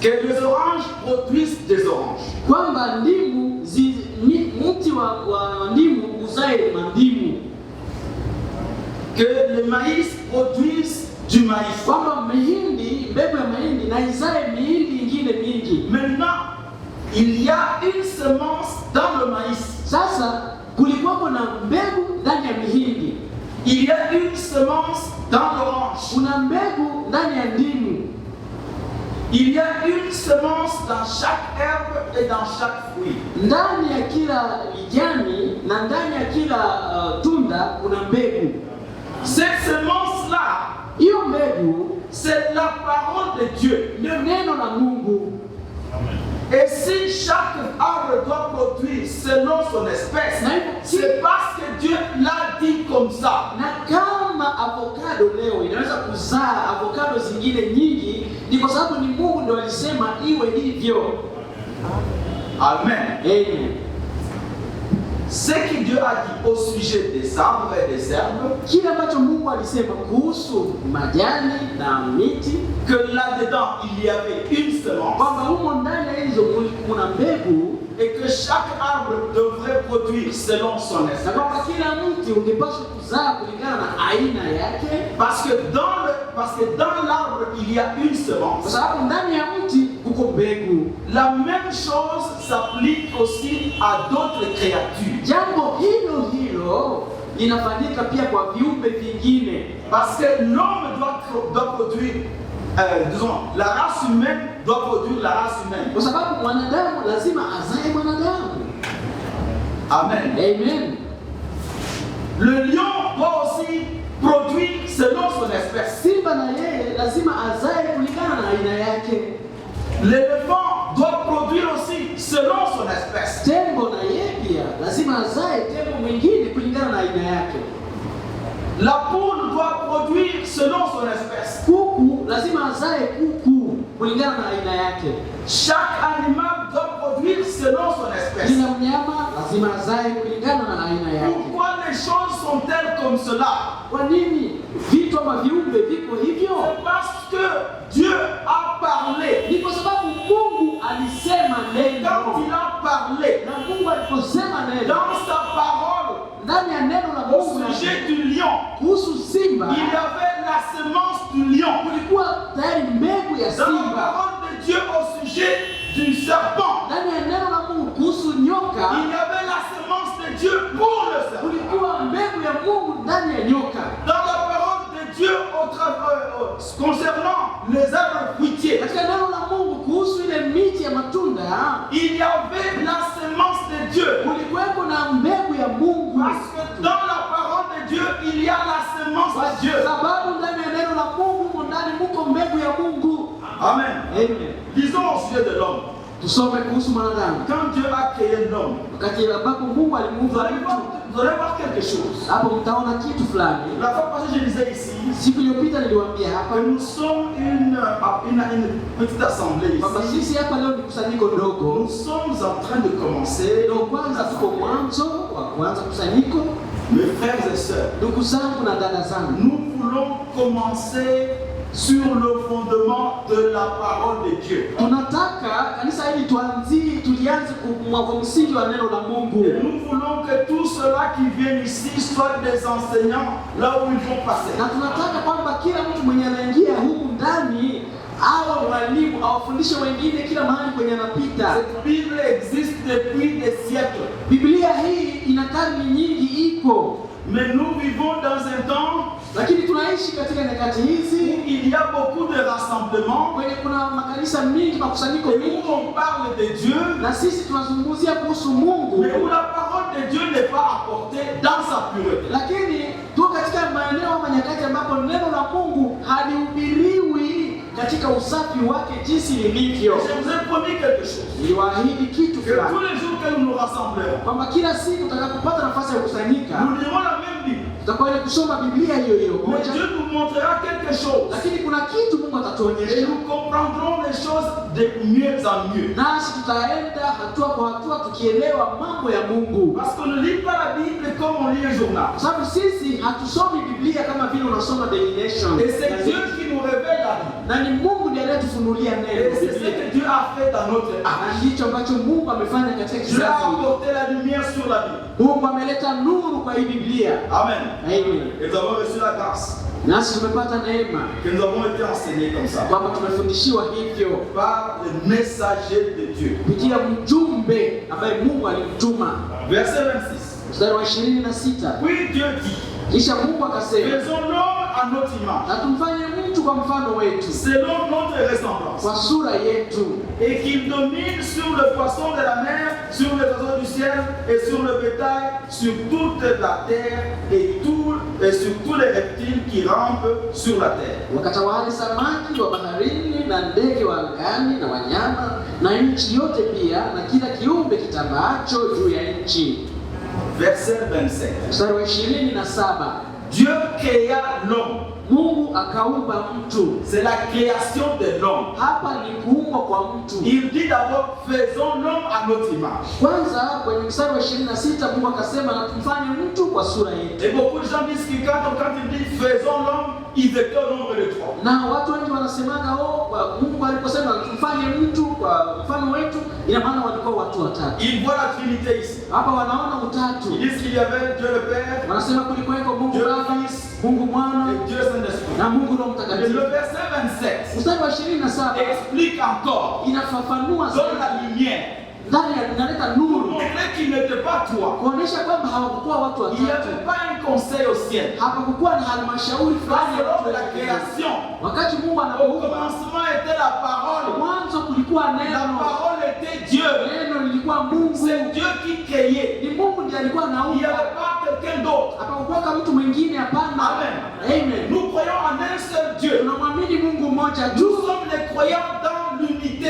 Que les oranges produisent des oranges. kwamba ndimu mti wa ndimu uzae mandimu, Que le maïs produise du maïs. kwamba mahindi, mbegu ya mahindi na izae mihindi ingine mingi. Maintenant, il y a une semence dans le maïs. Sasa kulikuwa na mbegu ndani ya mihindi, Il y a une semence dans l'orange. kuna mbegu ndani ya ndimu, Il y a une semence dans chaque herbe et dans chaque fruit. ndani ya kila lijani na ndani ya kila tunda kuna mbegu. Cette semence-là, Hiyo mbegu c'est la parole de Dieu. ndio neno la Mungu. Et si chaque arbre doit produire selon son espèce, c'est parce que Dieu l'a dit comme ça. Na kama avocado leo inaweza kuzaa avocado zingine nyingi, ni kwa sababu ni Mungu ndio alisema iwe hivyo. Amen. Amen. Ce que Dieu a dit au sujet des arbres et des herbes, Kile ambacho Mungu alisema kuhusu majani na miti, que là-dedans il y avait une semence, kwamba humo ndani ya hizo kuna mbegu, et que chaque arbre devrait produire selon son na espèce. kwamba kila mti ungepaswa kuzaa kulingana na aina yake, Parce que dans l'arbre il y a une kwa semence. sababu ndani ya mti kuko mbegu. La même chose s'applique aussi à d'autres créatures. Jambo hilo hilo linafanyika pia kwa viumbe vingine, Parce que l'homme doit produire, disons, la race humaine doit produire la race humaine. kwa sababu mwanadamu lazima azae mwanadamu. Amen. Amen. Le lion doit aussi produire selon son espèce. Simba na yeye lazima azae kulingana na aina yake. L'éléphant doit produire aussi selon son espèce. Tembo na yeye pia lazima azae tembo mwingine kulingana na aina yake. La poule doit produire selon son espèce. Kuku lazima azae kuku kulingana na aina yake. Chaque animal doit produire selon son espèce. Kila mnyama lazima azae kulingana na aina yake. Pourquoi les choses sont-elles comme cela? Kwa nini vitu ama viumbe viko hivyo? C'est parce que Dieu a parlé. Ni kwa sababu Mungu alisema Quand neno, il a parlé na Mungu aliposema neno dans sa parole ndani ya neno la au Mungu sujet du lion, kuhusu simba, il y avait la semence du lion. kulikuwa tayari mbegu ya Dans la simba. parole de Dieu au sujet du serpent, Ndani ya neno la Mungu kuhusu il nyoka, y avait la semence de Dieu pour le serpent. kulikuwa mbegu ya Mungu ndani ya nyoka. Dans la parole de Dieu concernant les arbres fruitiers, Katika neno la Mungu kuhusu ile miti ya matunda, il y avait la semence de Dieu. kulikuwepo na mbegu ya Mungu. Parce que dans la parole de Dieu, il y a la semence de Dieu. Sababu ndani ya neno la Mungu ndani muko mbegu ya Mungu. Amen. Amen. Disons au sujet de l'homme. Tusome kuhusu mwanadamu. Quand Dieu a créé l'homme, Wakati ambapo Mungu alimuumba vous allez voir mtu, vous allez voir quelque chose. Hapo mtaona kitu fulani. La fois passée, je disais ici, Siku iliyopita niliwaambia hapa que nous sommes une petite assemblée kwamba ici. sisi hapa leo ni kusanyiko dogo. Nous sommes en train de commencer. Ndio kwanza tuko mwanzo wa kuanza kusanyiko. Mes frères et sœurs, Ndugu zangu na dada zangu, nous voulons commencer sur le fondement de la parole de Dieu. tunataka kanisa hili tulianze kwa msingi wa neno la Mungu. Et nous voulons que tous ceux-là qui viennent ici soient des enseignants là où ils vont passer. Na tunataka kwamba kila mtu mwenye anaingia huku ndani awe mwalimu, awafundishe wengine kila mahali kwenye anapita. Cette Bible existe depuis des siècles. Biblia hii ina karne nyingi iko. Mais nous vivons dans un temps Lakini tunaishi katika nyakati hizi où il y a beaucoup de rassemblements, kwenye kuna makanisa mingi, makusanyiko et mingi, où on parle de Dieu, na sisi tunazungumzia kuhusu Mungu, mais où la parole de Dieu n'est pas apportée dans sa pureté. lakini tuko katika maeneo ama nyakati ambapo neno la Mungu halihubiriwi katika usafi wake jinsi lilivyo. Je vous ai promis quelque chose. Niliwaahidi kitu Que fulani tous les jours que nous nous rassemblerons, kwamba kila siku tutakapopata nafasi ya kusanyika nous lirons la même Bible. tutakwenda kusoma Biblia hiyo hiyo Mais moja, Dieu nous montrera quelque chose. lakini kuna kitu Mungu Et atatuonyesha, nous comprendrons les choses de mieux en mieux. nasi tutaenda hatua kwa hatua tukielewa mambo ya Mungu, Parce qu'on ne lit pas la Bible comme on lit un journal. kwa sababu sisi hatusomi Biblia kama vile unasoma Daily Nation. Et c'est Dieu qui nous révèle la Bible. Na ni Mungu ndiye anayetufunulia Et neno c'est ce Biblia. que Dieu a fait dans notre âge. Na ndicho ambacho Mungu amefanya katika Dieu kizazi a hiki. apporté la lumière sur la Bible. Mungu ameleta nuru kwa hii Biblia. Amen. Amen. Et nous avons reçu la grâce Nasi tumepata neema que nous avons été enseignés comme ça kwamba tumefundishiwa hivyo par le messager de Dieu. kupitia mjumbe ambaye Mungu alimtuma. Verset 26. Mstari wa 26. Puis Dieu dit, Kisha Mungu akasema, faisons l'homme à notre image, na tumfanye mtu kwa mfano wetu, selon notre ressemblance, kwa sura yetu, et qu'il domine sur le poisson de la mer, sur les oiseaux du ciel, et sur le bétail, sur toute la terre, et sur tous les reptiles qui rampent sur la terre. wakatawale samaki wa baharini na ndege wa angani na wanyama na nchi yote pia na kila kiumbe kitambaacho juu ya nchi. Verset 25. Mstari wa 27. Dieu créa l'homme. Mungu akaumba mtu. C'est la création de l'homme. Hapa ni kuumbwa kwa mtu. Il dit d'abord, faisons l'homme à notre image. Kwanza kwenye mstari wa 26 Mungu akasema na tumfanye mtu kwa sura yetu. Et beaucoup de gens disent que quand il dit faisons l'homme, ils étaient au nombre de 3. Na watu wengi wanasemaga Mungu aliposema tumfanye mtu kwa mfano wetu, ina maana walikuwa watu watatu. Ils voient la Trinité ici. Hapa wanaona utatu. Ils disent qu'il y avait Dieu le Père, Wanasema kulikuweko Mungu Dieu le Baba, Fils Mungu Mwana et Dieu Saint-Esprit. na Mungu Roho Et Mtakatifu. le verset 27 Mstari wa 27 explique encore, inafafanua donne la zaidi, lumière, ndani inaleta pour nuru, montrer qu'il n'était pas toi. kuonesha kwamba hawakuwa watu Il n'y watatu, avait pas un conseil au ciel. hapakukuwa na halmashauri fulani ya Lors watu de la wa Mungu. création, Wakati Mungu au anapoumba, commencement était la parole. mwanzo kulikuwa La neno, parole était Dieu. neno lilikuwa Mungu, C'est Dieu qui créait. ni Mungu ndiye alikuwa Il n'y anaumba, avait pas quelqu'un d'autre. hapakukuwa kama mtu mwingine, hapana. Amen. Amen. Nous croyons en un seul Dieu. Tunamwamini Mungu mmoja Nous tu. sommes les croyants dans l'unité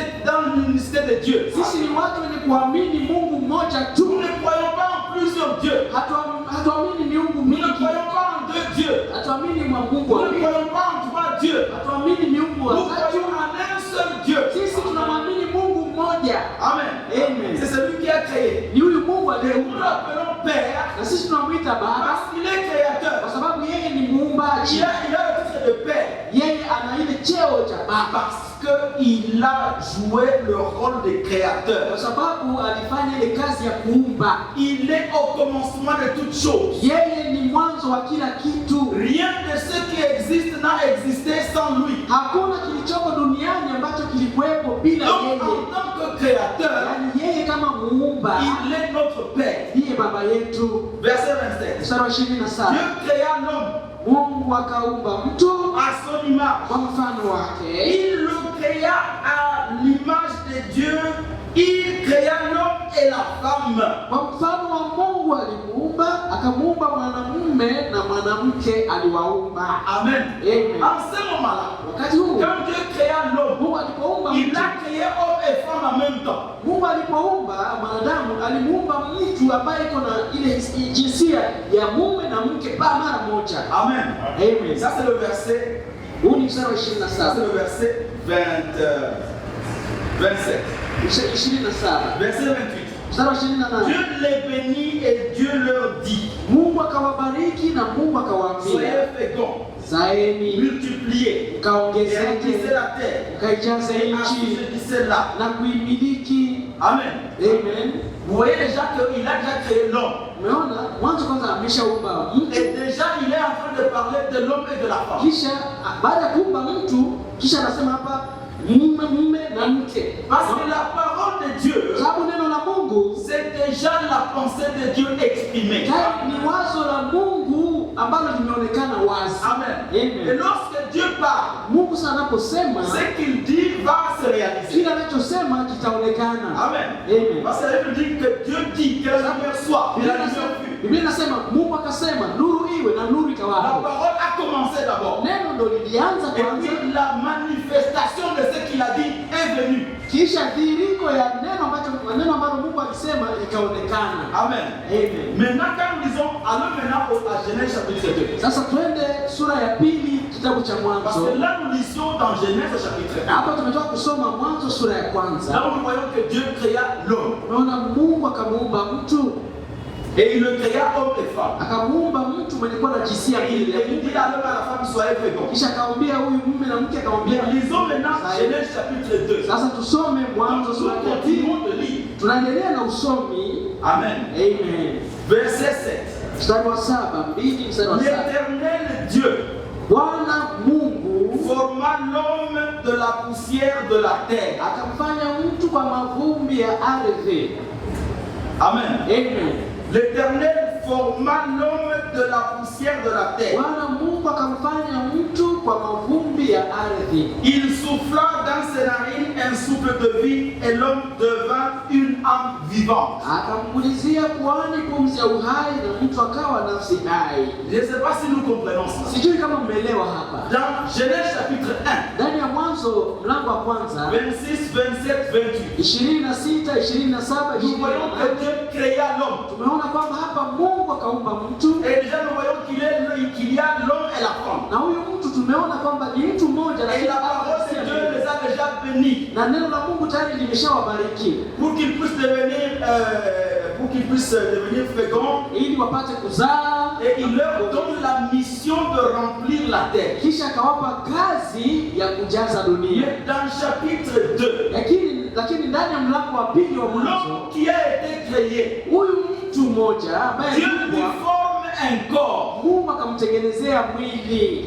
de Dieu. Sisi ni watu wenye kuamini Mungu mmoja tu. Nous ne croyons pas en plusieurs dieux. Hatuamini miungu Nous ne mingi, croyons pas en deux dieux. hatuamini mwa Mungu Nous ne wawili, croyons pas en trois dieux. hatuamini miungu Nous watatu. croyons en un seul Dieu. Sisi tunamwamini Mungu mmoja. Amen. Amen. C'est celui qui a créé. Ni huyu Mungu Nous aliyeumba, l'appelons Père na sisi tunamwita Baba parce qu'il est créateur. kwa sababu yeye ni muumbaji. Il a le titre de Père Yeye ana ile cheo cha Baba parce qu'il a joué le rôle de créateur. kwa sababu alifanya ile kazi ya kuumba. Il est au commencement de toutes choses. Yeye ni mwanzo wa kila kitu. Rien de ce qui existe n'a existé sans lui. Hakuna kilichoko duniani ambacho kilikuwepo bila Donc, yeye. en tant que créateur, Yaani yeye kama muumba il est notre Père. ndiye baba yetu. Verset 27. Mstari wa 27. Dieu créa l'homme Mungu akaumba mtu à son image. kwa mfano wake. Il le créa à l'image de Dieu. Il créa l'homme et la femme. Kwa mfano wa Mungu alimuumba, akamuumba mwanamume na mwanamke aliwaumba. Amen. Amen. En ce moment-là, Wakati huu quand Dieu créa l'homme, Mungu alipoumba il mtu, a créé homme et femme en même temps. Mungu alipoumba mwanadamu alimuumba mtu mtu ambaye iko na ile jinsia ya mume na mke mara moja. Amen. Amen. Ça c'est le verset. Huu ni mstari wa Ça c'est 27. le verset 27. 27. Verset 28. Mstari wa 28. Dieu les bénit et Dieu leur dit. Mungu akawabariki na Mungu akawaambia, Soyez féconds, zaeni, multipliez, et kaongezeke, remplissez la terre, kaijaze et nchi assujettissez-la. na kuimiliki. Amen. Amen. Vous voyez déjà qu'il a déjà créé l'homme. Umeona mwanzo kwanza ameshaumba mtu, Et déjà il est en train de parler de l'homme et de la femme. kisha baada ya kuumba mtu, kisha anasema hapa mume na mke. Parce que la parole de Dieu, Sababu neno la Mungu c'est déjà la pensée de Dieu exprimée. tayari ni wazo la Mungu ambalo limeonekana wazi. Amen. Amen. Et lorsque Dieu parle, Mungu sana anaposema, ce qu'il dit va se réaliser. kila anachosema kitaonekana. Amen. Amen. Parce que la Bible dit que Dieu dit que la lumière soit, et la lumière fut. Biblia inasema Mungu akasema nuru iwe na nuru La ikawa. parole a commencé d'abord. Neno ndo lilianza Et kwanza, puis la manifestation de ce qu'il a dit est venue. kisha dhihiriko ya neno ambalo Mungu alisema ikaonekana. Amen. Amen. Maintenant, quand nous lisons, allons maintenant à Genèse chapitre 2. Sasa twende sura ya pili kitabu cha Parce Mwanzo. que là, nous lisions dans Genèse chapitre 1. Hapa tumetoka kusoma Mwanzo sura ya Là kwanza. où nous voyons que Dieu créa l'homme. Unaona Mungu akamuumba mtu, Et il le créa homme et femme. akamuumba mtu mwenye kuwa na jinsia Et mbili. il dit à l'homme et à la femme, soyez féconds. Kisha akamwambia huyu mume na mke, akamwambia Lisons maintenant Genèse chapitre 2. sasa tusome Mwanzo Nous sura ya pili. continuons de lire. Tunaendelea na usomi. Amen. Amen. Verset 7. Mstari wa 7, 2 mstari wa 7. L'Éternel Dieu Bwana Mungu forma l'homme de la poussière de la terre. akamfanya mtu kwa mavumbi ya ardhi. Amen. Amen. L'Éternel forma l'homme de la poussière de la terre. Bwana Mungu akamfanya mtu kwa mavumbi ya ardhi. Il souffla dans ses narines un souffle de vie et l'homme devint une âme vivante. Akampulizia puani pumzi ya uhai na mtu akawa nafsi hai. Je ne sais pas si nous comprenons ça. Sijui kama mmeelewa hapa. Dans Genèse chapitre 1, Ndani ya Mwanzo mlango wa kwanza 26, 27, 28, 26, 27, nous voyons que 28. Dieu créa l'homme. Tumeona kwamba hapa Mungu akaumba mtu, Et déjà nous voyons qu'il y a l'homme et la femme. na huyu mtu tumeona kwamba ni mtu mmoja, Et lakini la parole de Dieu les a déjà bénis na neno la Mungu tayari limeshawabariki pour qu'ils puissent devenir féconds. ili wapate kuzaa, Et il leur donne la mission de remplir la terre. kisha akawapa kazi ya kujaza dunia. Mais dans chapitre 2, Lakini ndani ya mlango wa pili wa Mwanzo, l'homme qui a été créé, huyu mtu mmoja ambaye Dieu lui forme un corps. Mungu akamtengenezea mwili.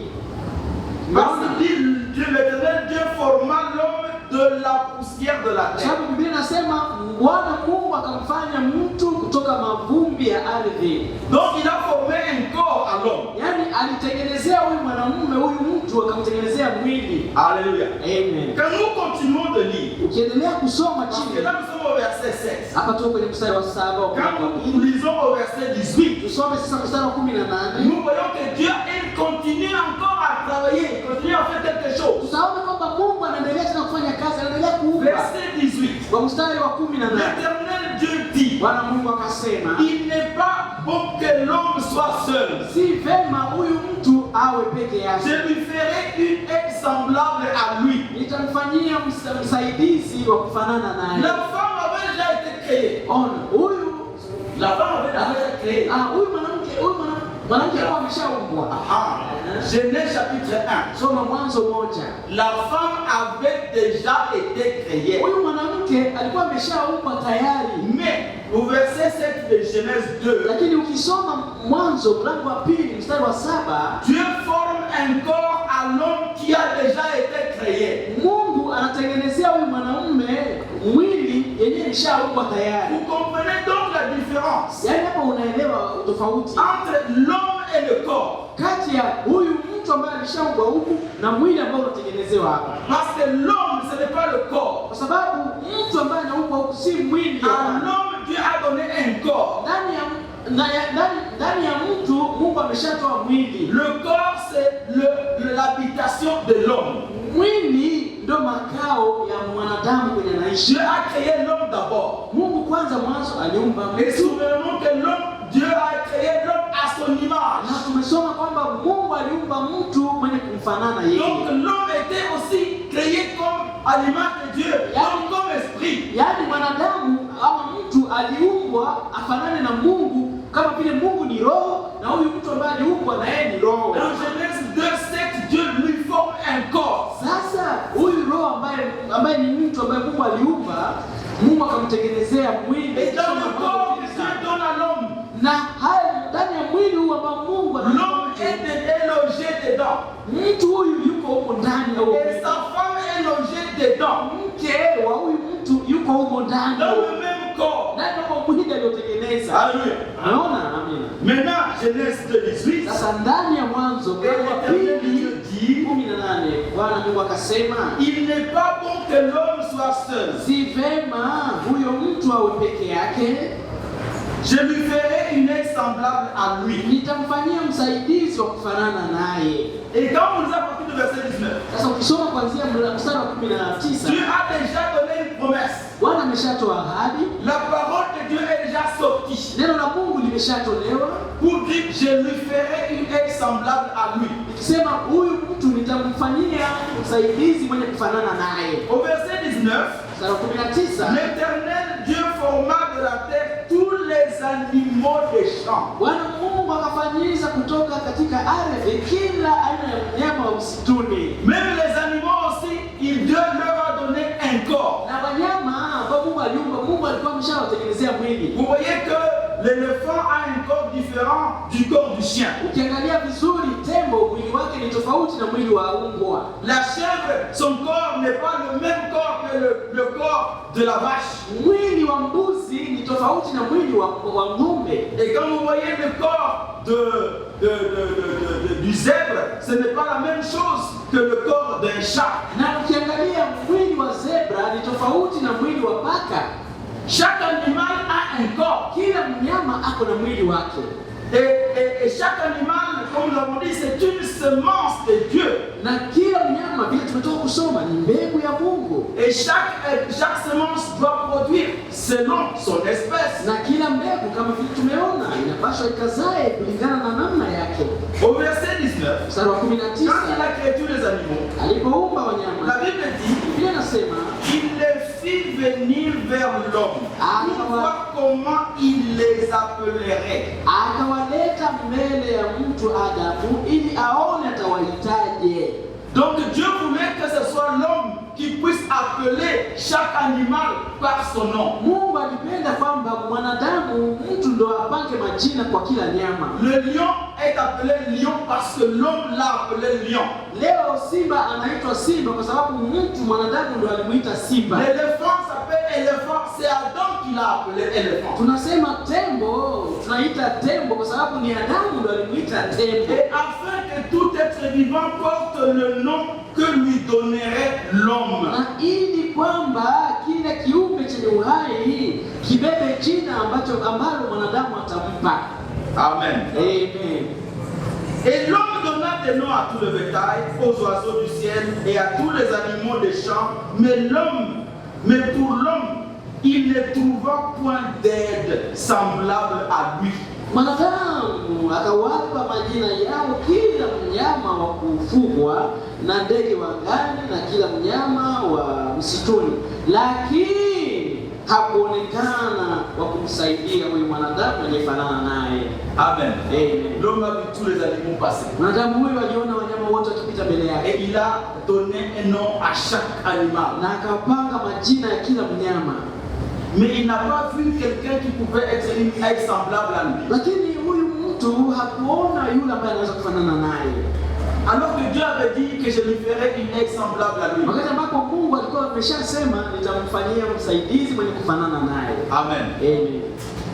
Parce que l'Éternel Dieu forma l'homme de la poussière de la terre. Sababu Biblia inasema Bwana Mungu akamfanya mtu kutoka mavumbi ya ardhi. Donc il a formé un corps à l'homme. Yaani alitengenezea huyu mwanamume, huyu mtu akamtengenezea mwili. Alléluia. Amen. Quand nous continuons de lire, Ukiendelea kusoma parce que chini, là nous sommes au verset 7. hapa tuko kwenye mstari wa 7 wa Quand mlango wa nous pili. lisons au verset 18, Tusome sasa mstari wa 18. nous voyons que Dieu il continue encore à travailler, il continue à faire quelque chose. Tutaona kwamba Mungu anaendelea tena kufanya kazi, anaendelea kuumba. Verset 18. Kwa mstari wa 18, L'Éternel Dieu dit, Bwana Mungu akasema, il n'est pas bon que l'homme soit seul. si vema huyu mtu awe peke Je yake. lui ferai une aide semblable à lui. Nitamfanyia msaidizi wa kufanana La naye. femme avait déjà été créée. Ona, huyu La femme avait déjà été créée. huyu mwanamke alikuwa ameshaumbwa. Genèse chapitre 1. Soma Mwanzo 1. La femme avait déjà été créée. Huyu mwanamke alikuwa ameshaumbwa tayari. Mais au verset 7 de Genèse 2, Lakini ukisoma Mwanzo mlango wa pili mstari wa 7, Dieu forme un corps à l'homme qui a déjà été créé. Mungu anatengenezea huyu mwanamume mwili yenyewe ishaumbwa tayari. Vous comprenez donc la différence Yaani hapa unaelewa tofauti entre l'homme et le corps. kati ya huyu mtu ambaye alishaumbwa huku na mwili ambao unatengenezewa hapa. Parce que l'homme, ce n'est pas le corps. Kwa sababu mtu ambaye anaumbwa huku si mwili. À l'homme, Dieu a donné un corps. Ndani ya mtu Mungu ameshatoa mwili. Le corps, c'est l'habitation de l'homme. Mwili ndio makao ya mwanadamu kwenye anaishi. Dieu a créé l'homme d'abord. Mungu kwanza mwanzo aliumba Et mtu. souvenons que l'homme, Dieu a créé l'homme à son image. Na tumesoma kwamba Mungu aliumba mtu mwenye kumfanana yeye. Donc l'homme était aussi créé comme à l'image de Dieu, comme esprit. Yaani mwanadamu ama mtu aliumbwa afanane na Mungu kama vile Mungu ni roho na huyu mtu ambaye aliumbwa na yeye ni roho. Dans Genèse 2:7, Dieu lui forme un corps. Sasa huyu roho ambaye ni mtu ambaye Mungu aliumba, Mungu akamtengenezea mwili. Et dans le corps que Dieu donne à l'homme, na haya ndani ya mwili huu ambao Mungu l'homme est logé dedans. Mtu huyu yuko huko ndani au Et sa femme est logée dedans. Mke wa huyu mtu yuko huko ndani. Dans le même corps. Na ndio mwili aliotengeneza. Alléluia. Naona amina. Maintenant, Genèse 2:18. Sasa ndani ya Mwanzo kwa 2:18 Bwana Mungu akasema, il n'est pas bon que l'homme soit seul. Si vema huyo mtu awe peke yake. Je lui ferai une aide semblable à lui. Nitamfanyia msaidizi wa kufanana naye. Et quand on nous a parti du verset 19, sasa ukisoma kuanzia mstari wa 19, Dieu a déjà donné une promesse. Bwana ameshatoa ahadi. La parole de Dieu est déjà sortie. Neno la Mungu limeshatolewa Pour dire je lui ferai une aide semblable à lui. Ikisema huyu mtu nitamfanyia msaidizi mwenye kufanana naye. Au verset 19, l'Éternel Dieu forma de la terre tous les animaux des champs. Bwana Mungu akafanyiza kutoka katika ardhi kila aina ya mnyama wa msituni. Même les animaux aussi, Dieu leur a donné un corps. Na wanyama ambao Mungu aliumba, Mungu alikuwa ameshawatengenezea mwili. Vous voyez que l'éléphant a un corps différent du corps du chien. Ukiangalia vizuri, tembo mwili wake ni tofauti na mwili wa mbwa. La chèvre, son corps n'est pas le même corps que le corps de la vache. Mwili wa mbuzi ni tofauti na mwili wa ng'ombe. Et quand vous voyez le corps du zèbre, ce n'est pas la même chose que le corps d'un chat. Na ukiangalia mwili wa zebra ni tofauti na mwili wa paka. Chaque animal a un corps. Kila mnyama ako na mwili wake. Et chaque animal, comme nous l'avons dit, c'est une semence de Dieu. Na kila mnyama vile tumetoka kusoma ni mbegu ya Mungu. Et chaque semence doit produire selon son espèce. Na kila mbegu kama vile tumeona inapaswa ikazae kulingana na namna yake. Au verset 19, mstari wa 19, quand il a créé tous les animaux, alipoumba wanyama, la Bible dit, Biblia inasema il les fit venir vers l'homme pour voir comment il les appellerait. Akawaleta mbele ya mtu Adamu ili aone atawahitaje. Donc Dieu voulait que ce soit l'homme qui puisse appeler chaque animal par son nom. Mungu alipenda kwamba mwanadamu mtu ndo apange majina kwa kila nyama. Le lion est appelé lion parce que l'homme l'a appelé lion. Leo simba anaitwa simba kwa sababu mtu mwanadamu ndo alimuita simba. L'éléphant s'appelle éléphant, c'est Adam qui l'a appelé éléphant. Tunasema tembo, tunaita tembo kwa sababu ni Adamu ndo alimuita tembo. Et afin que tout être vivant porte le nom que lui donnerait l'homme. Na ili kwamba kila kiumbe chenye uhai kibebe jina ambalo mwanadamu atampa. Amen. Amen. Et l'homme donna des noms à tout le bétail, aux oiseaux du ciel et à tous les animaux des champs. Mais pour l'homme, il ne trouva point d'aide semblable à lui. Mwanadamu akawapa majina yao kila mnyama wa kufugwa na ndege wa angani na kila mnyama wa msituni, lakini hakuonekana wa kumsaidia huyu mwanadamu aliyefanana naye. Amen. Amen. L'homme a vu tous les animaux passer. Mwanadamu huyu aliona wanyama wote wakipita mbele yake. Et il a donné un nom à chaque animal. Na akapanga majina ya kila mnyama. Mais il n'a pas vu quelqu'un qui pouvait être semblable à lui. Lakini huyu mtu hakuona yule ambaye anaweza kufanana naye. Alors que Dieu avait dit que je lui ferais une aide semblable à lui. Wakati ambapo Mungu alikuwa ameshasema nitamfanyia msaidizi mwenye kufanana naye. Amen. Amen.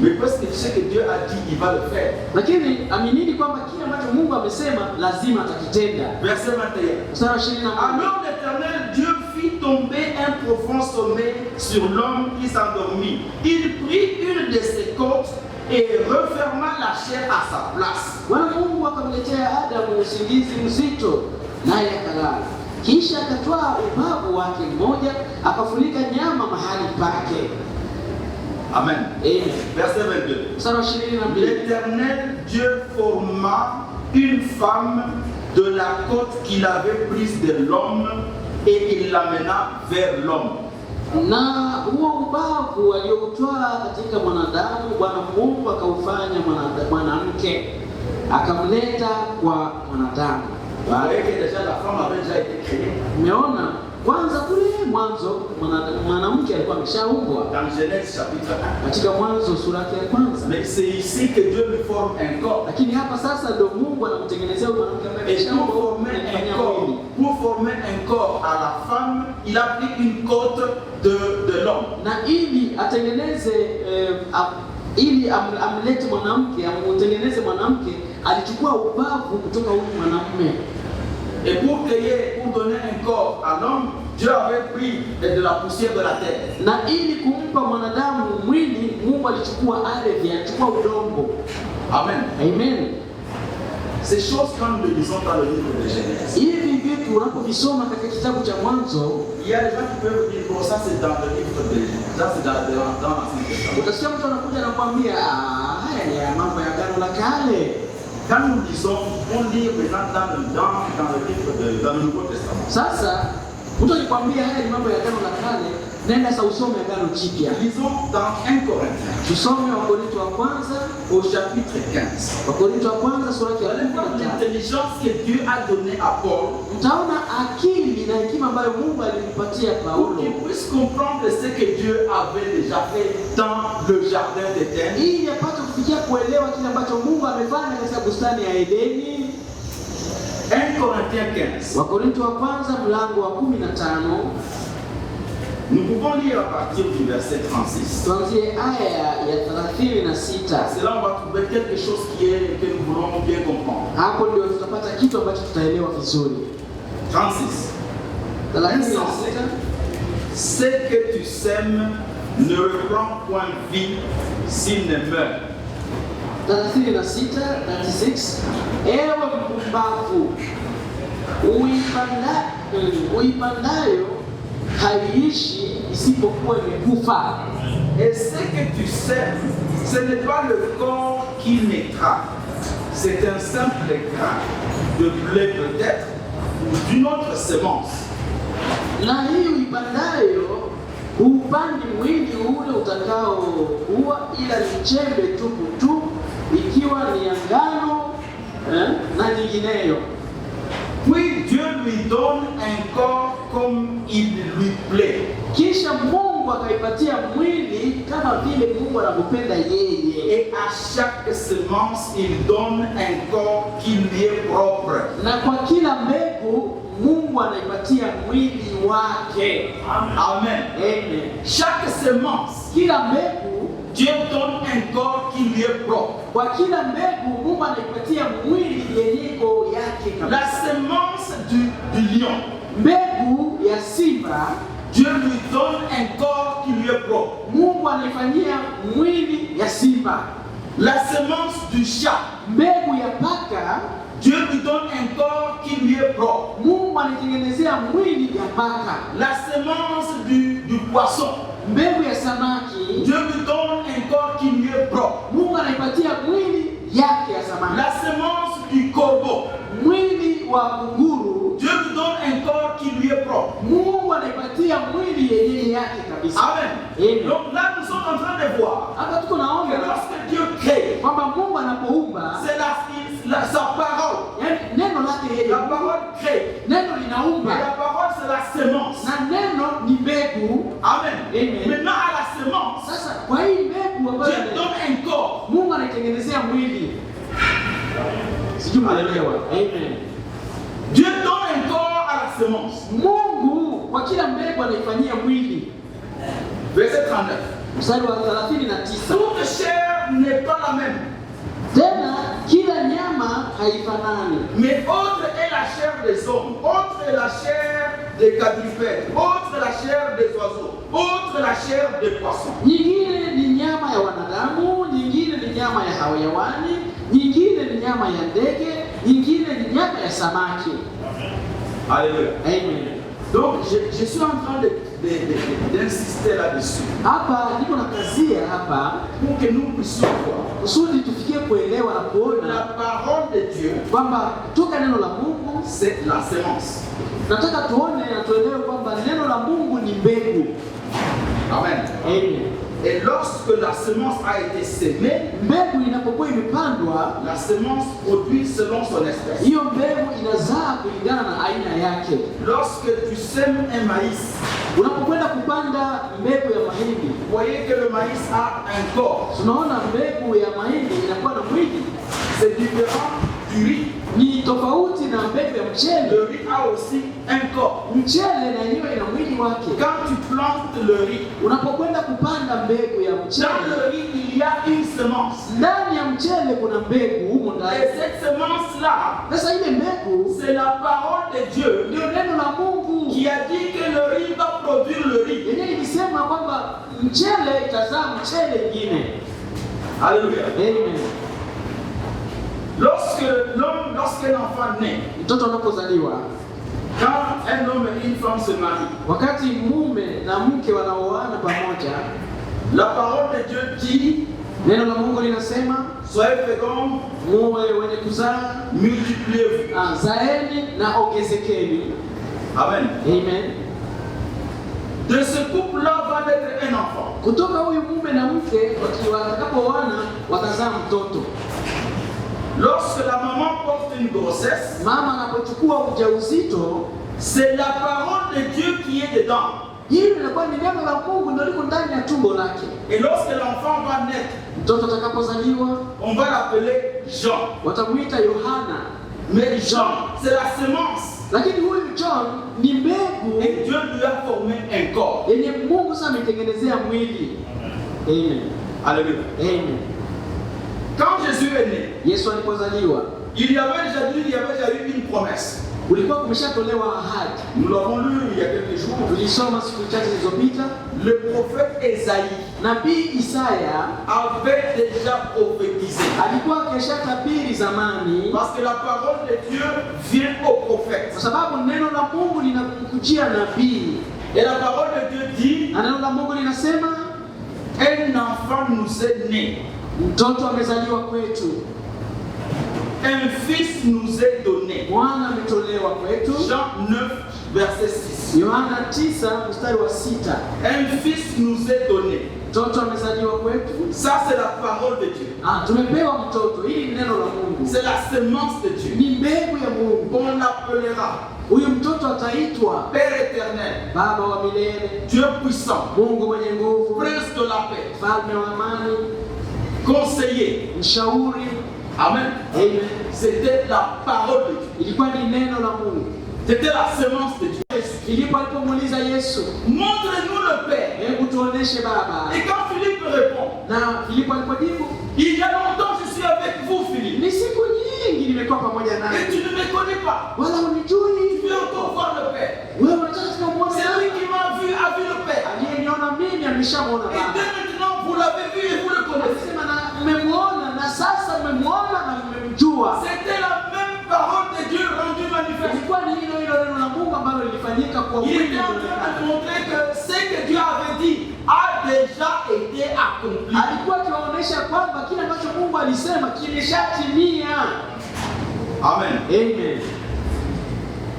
Mais parce que tu sais que Dieu a dit, il va le faire. Lakini aminini kwamba kile ambacho Mungu amesema lazima atakitenda. Verset 21. Mstari wa 21. Alors l'Éternel Dieu fit tomber un profond sommeil sur l'homme qui s'endormit. Il prit une de ses côtes et referma la chair à sa place. Bwana Mungu akamletea Adamu usingizi mzito, naye akalala. Kisha akatwaa ubavu wake mmoja, akafunika nyama mahali pake. Amen. Amen. Verset 22. Mstari wa 22. L'Éternel Dieu forma une femme de la côte qu'il avait prise de l'homme et il l'amena vers l'homme. Na huo ubavu aliotwaa katika mwanadamu, Bwana Mungu akaufanya mwanamke, akamleta kwa mwanadamu. Umeona, kwanza kule mwanzo mwanamke alikuwa ameshaumbwa katika Mwanzo sura ya kwanza. Mais c'est ici que Dieu lui forme un corps. Lakini hapa sasa ndio Mungu anamtengenezea mwanamke ambaye ameshaumbwa. Pour former un corps à la femme, il a pris une côte de l'homme. Na ili atengeneze ili amlete mwanamke, amtengeneze mwanamke, alichukua ubavu kutoka huyu mwanamume. Et pour donner un corps à l'homme, Dieu avait pris de la poussière de la terre. Na ili kumpa mwanadamu mwili, Mungu alichukua ardhi, alichukua udongo. Amen. Amen. Ces choses, quand nous les lisons dans le livre de Genèse, hivi vitu unapovisoma katika kitabu cha Mwanzo, il y a des gens qui peuvent dire bon, ça c'est dans le livre de ça c'est dans l'Ancien Testament. Utasikia mtu anakuja na kuambia haya ni mambo ya Agano la Kale. Quand nous lisons, on lit maintenant dans le livre dans le Nouveau Testament. Sasa mtu anakuambia haya ni mambo ya Agano la Kale, nenda sasa usome Agano Jipya. Lisons dans 1 Corinthiens. Tusome Wakorintho wa kwanza au chapitre 15. Wakorintho wa kwanza sura ya 15. L'intelligence que Dieu a donnée à Paul. Mtaona akili na hekima ambayo Mungu alimpatia Paulo. Pour qu'il puisse comprendre ce que Dieu avait déjà fait dans le jardin d'Éden. Ili apate kufikia kuelewa kile ambacho Mungu amefanya katika bustani ya Edeni. 1 Corinthiens 15. Wakorintho wa kwanza mlango wa 15. Nous pouvons lire à partir du verset 36. Tuanzie aya ya 36. C'est là on va trouver quelque chose que nous voulons bien comprendre. Hapo ndio tutapata kitu ambacho tutaelewa vizuri. 36. 36. Ce que tu sèmes ne reprend point vie s'il ne meurt. 36. Ewe mpumbavu, uipandayo haiishi isipokuwa imekufa. Et ce que tu sèmes, ce n'est pas le corps qui naîtra, c'est un simple grain de blé peut-être ou d'une autre semence. Na hii uipandayo upandi mwili ule utakao kuwa, ila ni chembe tupu tu, ikiwa ni ya ngano na nyingineyo. Puis Dieu lui donne un corps comme il lui plaît. Kisha Mungu akaipatia mwili kama vile Mungu anavyopenda yeye. Et à chaque semence il donne un corps qui lui est propre. Na kwa kila mbegu Mungu anaipatia mwili wake. Amen. Amen. Chaque semence, kila mbegu, Dieu donne un corps qui lui est propre. Kwa kila mbegu Mungu anaipatia mwili yenyewe yake kabisa. La semence du lion, mbegu ya simba, Dieu lui donne un corps qui lui est propre. Mungu anaifanyia mwili ya simba. La semence du chat, mbegu ya paka, Dieu lui donne un corps qui lui est propre. Mungu anaitengenezea mwili ya paka. La semence du poisson, mbegu ya samaki, Dieu lui donne un corps qui lui est propre. Mungu anaipatia mwili yake ya samaki. La semence du corbeau, mwili wa kunguru, Dieu lui donne un corps qui lui est propre. Mungu anaipatia mwili yenyewe yake kabisa. Amen. Amen. Donc là nous sommes en train de voir hapa tuko naona que lorsque Dieu crée, kwamba Mungu anapoumba, c'est sa parole. Yani neno lake yeye. La parole crée. Neno linaumba. Et la parole c'est la semence. Na neno ni mbegu. Amen. Amen. Maintenant à la semence, sasa kwa hii mbegu ambayo Dieu donne un corps. Mungu anaitengenezea mwili. Sijui unaelewa. Amen. Dieu donne un corps à la semence. Mungu kwa kila mbegu anaifanyia mwili. Verset 39. Mstari wa 39. Toute chair n'est pas la même. Tena kila nyama haifanani. Mais autre est la chair des hommes, autre est la chair des quadrupèdes, autre la chair des oiseaux, autre la chair des poissons. Nyingine ni nyama ya wanadamu, nyingine ni nyama ya hayawani, nyingine ni nyama ya ndege, nyingine ni nyama ya samaki. Alléluia. Amen. Donc, je suis en train d'insister là-dessus. Hapa niko na kazia hapa pour que nous puissions voir kusudi tufikie kuelewa na la kuona parole de Dieu, kwamba toka neno la Mungu c'est la sémence. nataka tuone na tuelewe kwamba neno la Mungu ni mbegu. Amen. Amen. Et lorsque la semence a été semée, Mbegu inapokuwa imepandwa, la semence produit selon son espèce. hiyo mbegu inazaa kulingana na aina yake. Lorsque tu sèmes un maïs, Unapokwenda kupanda mbegu ya mahindi, vous voyez que le maïs a un corps. tunaona mbegu ya mahindi inakuwa na mwili. C'est différent du riz. Ni tofauti na mbegu ya mchele. Le riz a aussi un corps. Mchele na yenyewe ina mwili wake. Quand tu plantes le riz, Unapokwenda kupanda mbegu ya dans mchele, le riz, il y a une semence. ndani ya mchele kuna mbegu humo Et ndani. cette semence-là, Sasa ile mbegu c'est la parole de Dieu ndio neno la Mungu qui a dit que le riz va produire le riz. yenyewe ilisema kwamba mchele itazaa mchele ingine. Alléluia. Amen. Lorsqu'un enfant naît, Mtoto anapozaliwa, quand un homme et une femme se marient, wakati mume na mke wanaoana pamoja, la parole de Dieu dit, neno la Mungu linasema soyez féconds, muwe wenye kuzaa, multipliez-vous. zaeni na ongezekeni. Amen. Amen. De ce couple-là va naître un enfant. Kutoka huyu mume na mke watakapoana watazaa mtoto. Lorsque la maman porte une grossesse, Mama anapochukua ujauzito, c'est la parole de Dieu qui est dedans. hili linakuwa ni neno la Mungu ndio liko ndani ya tumbo lake. Et lorsque l'enfant va naître, Mtoto atakapozaliwa on va l'appeler Jean. watamuita Yohana. Mais Jean, c'est la semence. Lakini huyu John ni mbegu Et Dieu lui a formé un corps. yenye Mungu sasa ametengenezea mwili. Amen. Alléluia. Amen. Quand Jésus est né, Yesu alipozaliwa il y avait déjà eu une promesse. kulikuwa kumeshatolewa ahadi. Nous l'avons lu il y a quelques jours. Tulisoma siku chache zilizopita, Le prophète Esaïe nabii Isaya avait déjà prophétisé. alikuwa akishatabiri zamani, Parce que la parole de Dieu vient au prophète. kwa sababu neno la Mungu linamkujia nabii, Et la parole de Dieu dit, na neno la Mungu linasema un enfant nous est né. mtoto amezaliwa kwetu, Un fils nous est donné. mwana ametolewa kwetu. Jean 9, verset 6. Yohana 9 mstari wa 6. Un fils nous est donné. Mtoto amezaliwa kwetu. Ça, c'est la parole de Dieu. Tumepewa mtoto, hili ni neno la Mungu. C'est la semence de Dieu. Ni mbegu ya Mungu. On l'appellera Huyu mtoto ataitwa Père éternel, Baba wa milele, Dieu puissant, Mungu mwenye nguvu, Prince de la paix, Mfalme wa amani, conseiller. mshauri. Amen. Amen. C'était la parole de Dieu. Ilikuwa ni neno la Mungu. C'était la semence de Dieu. Filipo alipomuuliza Yesu, Montre-nous le Père. hebu tuoneshe Baba. Et quand Philippe répond, Na Filipo alipojibu, il y a longtemps je suis avec vous, Philippe. ni siku nyingi nimekuwa pamoja Et nawe, tu ne me connais pas. wala Tu unijui. veux encore voir le Père. Wewe unataka tukamwone C'est lui qui m'a vu, a vu le Père. aliyeniona mimi ameshamwona Et Baba. dès maintenant, vous l'avez vu et vous le connaissez. Anasema na mmemwona na sasa mmemwona na mmemjua. C'était la même parole de Dieu rendue manifeste. Ilikuwa ni hilo hilo neno la Mungu ambalo lilifanyika kwa Il mwili. était en train de montrer que ce que Dieu avait dit a déjà été accompli. Alikuwa akiwaonesha kwamba kile ambacho Mungu alisema kimeshatimia. Amen. Amen.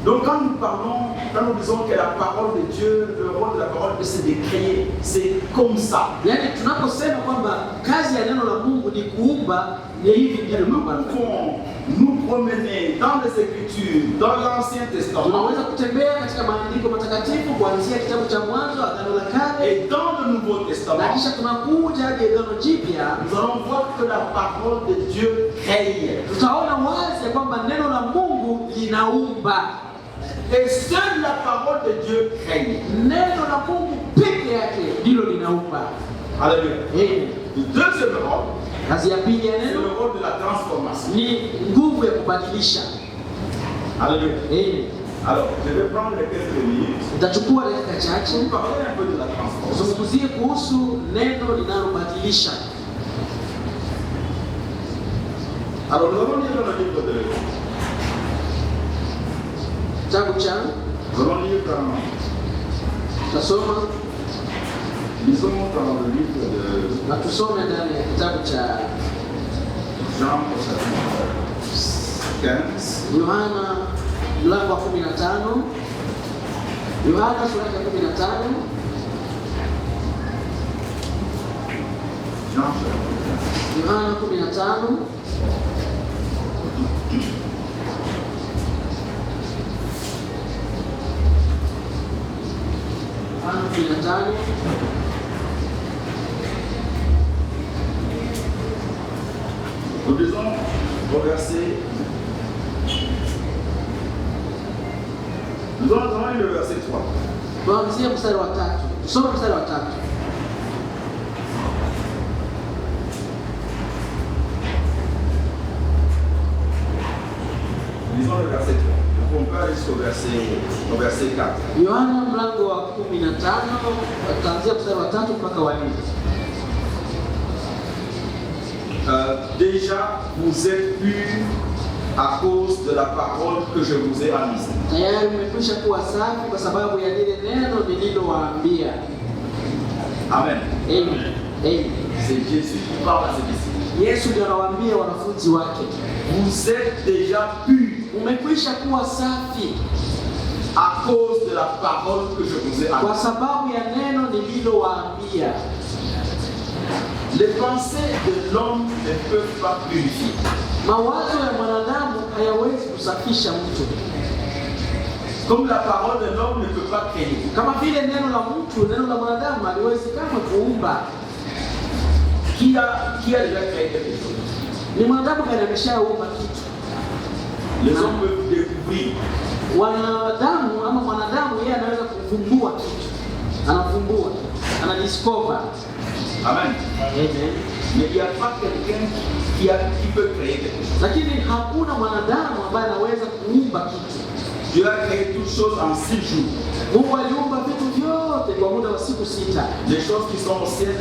Donc quand nous disons que la parole de Dieu, le rôle de la parole de Dieu c'est de créer, c'est comme ça. Yaani tunaposema kwamba kazi ya neno la Mungu ni kuumba, ni hivi ndivyo Nous Mungu anafanya. pouvons nous promener dans les Écritures, dans l'Ancien Testament Tunaweza kutembea katika maandiko matakatifu kuanzia kitabu cha Mwanzo, Agano la Kale, et dans le Nouveau na Testament. kisha tunakuja hadi Agano Jipya. Nous allons voir que la parole de Dieu crée. Tutaona wazi ya kwamba neno la Mungu linaumba. Et seule la parole de Dieu crée. Neno la Mungu peke yake ndilo linaumba. Alléluia. Amen. Le deuxième rôle, Kazi ya pili ya c'est neno le rôle de la transformation. ni nguvu ya kubadilisha. Alléluia. Amen. Alors, je vais prendre quelques minutes Nitachukua dakika chache pour parler un peu de la transformation. tuzungumzie kuhusu neno linalobadilisha. Alors, nous allons lire dans le livre de... Kitabu cha Nous allons lire dans Tutasoma. Lisons dans le livre de Na tusome ndani ya kitabu cha Jean chapitre 15. Yohana mlango wa 15. Yohana sura ya 15. Jean Yohana 15. Nous lisons au verset. Nous allons le verset 3. Tuanzie mstari wa 3. Tusome mstari wa 3. Lisons le verset 3. On peut aller jusqu'au verset 4. Yohana mlango wa 15 kuanzia mstari wa 3 mpaka wa 4. Déjà, vous êtes purs à cause de la parole que je vous ai annoncée. Tayari mmekwisha kuwa safi kwa sababu ya lile neno nililowaambia. Amen. Amen. Amen. C'est Jésus qui parle à ses disciples. Yesu ndiye anawaambia wanafunzi wake. Vous êtes déjà purs Mmekwisha kuwa safi à cause de la parole que je vous ai kwa annoncée. sababu ya neno nililowaambia. Les pensées de l'homme ne peuvent pas purifier. Mawazo ya mwanadamu hayawezi kusafisha mtu. Comme la parole de l'homme ne peut pas créer. Kama vile neno la mtu, neno la mwanadamu haliwezi kama kuumba. Qui a déjà créé quelque chose? Ni mwanadamu ndiye ameshaumba kitu. Les hommes peuvent découvrir. Wanadamu ama mwanadamu yeye anaweza kuvumbua kitu. Anavumbua, anadiscover. Amen. Amen. Mais il n'y a pas quelqu'un qui peut créer quelque chose. Lakini hakuna mwanadamu ambaye anaweza kuumba kitu. Dieu a créé toutes choses en 6 jours. Mungu aliumba vitu vyote kwa muda wa siku 6. Les choses qui sont au ciel,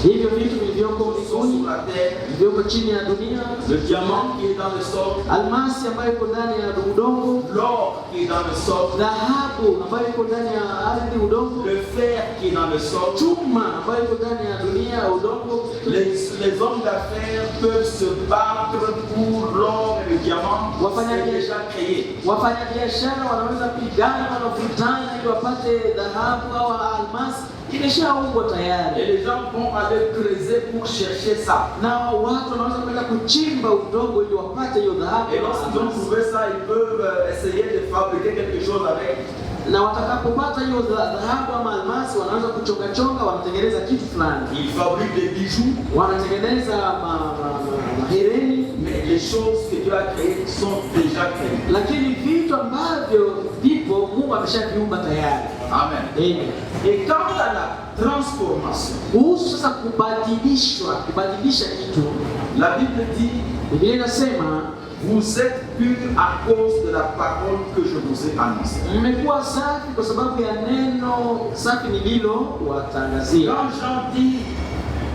Hivyo vitu vilivyoko qui sont mbinguni, sur la terre, vilivyoko chini ya dunia, le diamant qui est dans le sol, almasi ambayo iko ndani ya udongo, l'or qui est dans le sol, dhahabu ambayo iko ndani ya ardhi udongo, le fer qui est dans le sol. chuma ambayo iko ndani ya dunia udongo. Les hommes d'affaires peuvent se battre pour l'or et le diamant. C'est déjà créé. Wafanyabiashara wanaweza pigana, wanavutana ili wapate dhahabu au almasi, imeshaumbwa Et tayari. les gens vont aller creuser pour chercher ça. Na watu wanaweza kwenda kuchimba udongo ili wapate hiyo dhahabu. Et lorsqu'ils ont trouvé ça, ils peuvent essayer de fabriquer quelque chose avec. Na watakapopata hiyo dhahabu ama almasi, wanaweza kuchonga, wanatengeneza kitu fulani. Ils fabriquent des bijoux. Wanatengeneza mahereni. Mais les choses que Dieu a créées sont déjà créées. Lakini vitu ambavyo vipo Mungu ameshaviumba tayari. Amen. Amen. Et quant à la transformation, Kuhusu sasa kubadilisha kitu, la Bible dit, Biblia inasema vous êtes purs à cause de la parole que je vous ai annoncée. mmekuwa safi kwa sababu ya neno safi nililowatangazia. Quand Jean dit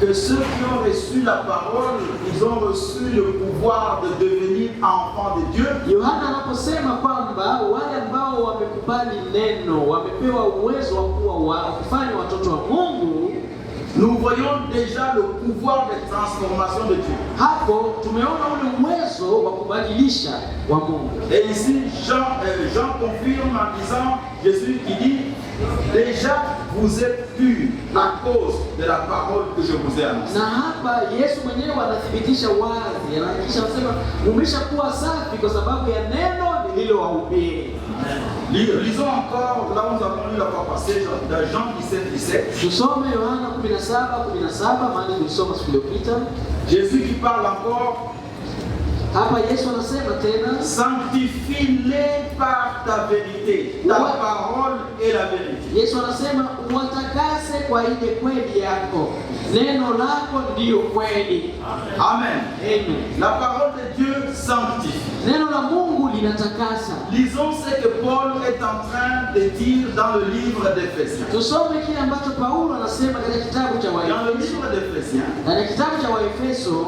que ceux qui ont reçu la parole, ils ont reçu le pouvoir de devenir enfants de Dieu. Yohana anaposema kwamba wale ambao wamekubali neno wamepewa uwezo wa kufanya watoto wa Mungu, Nous voyons déjà le pouvoir de transformation de Dieu. hapo tumeona ule uwezo wa kubadilisha wa Mungu. Et ici, Jean confirme en disant, Jésus qui dit, déjà vous êtes purs à cause de la parole que je vous ai annoncée. Na hapa Yesu mwenyewe anathibitisha wazi, anahakikisha anasema mmeshakuwa safi kwa sababu ya neno nililowahubiri. Lisons encore, là où nous avons lu la fois passée, dans Jean 17. Tusome Yohana 17 mahali tulisoma siku iliyopita. Jésus qui parle encore. Hapa Yesu anasema tena, sanctifie-les par ta vérité. Ta parole est la vérité. Yesu anasema uwatakase kwa ile kweli yako. Neno lako ndiyo kweli. Amen. Amen. La parole de Dieu sanctifie. Neno la Mungu inatakasa. Lisons ce que Paul est en train de dire dans le livre d'Éphésiens. Tusome kile ambacho Paulo anasema katika kitabu cha Dans le Waefeso. livre d'Éphésiens, Katika kitabu cha Waefeso,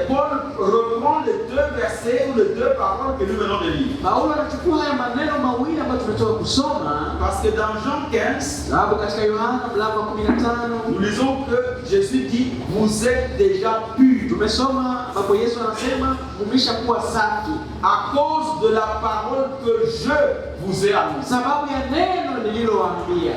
Paul reprend les deux versets ou les deux paroles que nous venons de lire. Paulo anachukua haya maneno mawili ambayo tumetoka kusoma. Parce que dans Jean 15, Sababu katika Yohana mlango wa 15 nous lisons que Jésus dit, vous êtes déjà purs tumesoma ambapo Yesu anasema mmeshakuwa safi à cause de la parole que je vous ai annoncée. sababu ya neno nililowaambia.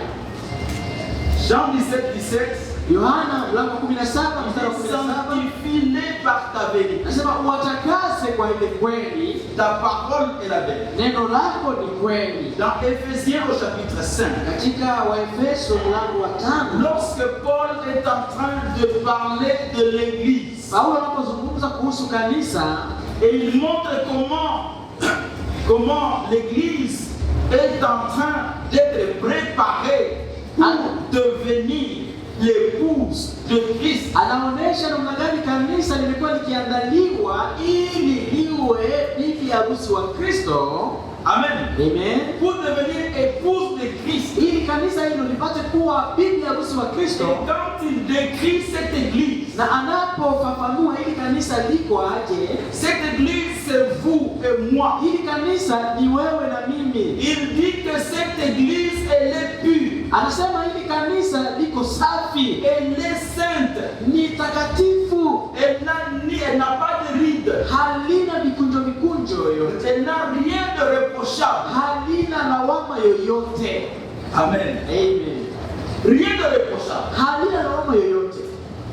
Jean 17, Yohana mlango wa 17 mstari wa 17 sanctifie-les par ta vérité. nasema uwatakase kwa ile kweli, Ta parole est la vérité. neno lako ni kweli. Dans Éphésiens au chapitre 5, Katika Waefeso mlango wa 5, lorsque Paul est en train de parler de l'église, Paulo anapozungumza kuhusu kanisa, et il montre comment l'église est en train d'être préparée pour devenir l'épouse de Christ. anaonesha namna gani kanisa limekuwa likiandaliwa ili liwe bibi harusi wa Kristo. Amen. Amen. Pour devenir épouse de Christ. Ili kanisa hilo lipate kuwa bibi harusi wa Et Kristo. quand il décrit cette église, Na anapofafanua hili kanisa liko aje, cette église c'est vous et moi. hili kanisa ni wewe na mimi. Il dit que cette église elle est pure, Anasema hili kanisa liko safi, elle est sainte, ni takatifu, elle n'a pas de rides, halina mikunjo yoyote, elle n'a rien de reprochable. halina lawama yoyote. Amen. Amen. Rien de reprochable. Halina lawama yoyote.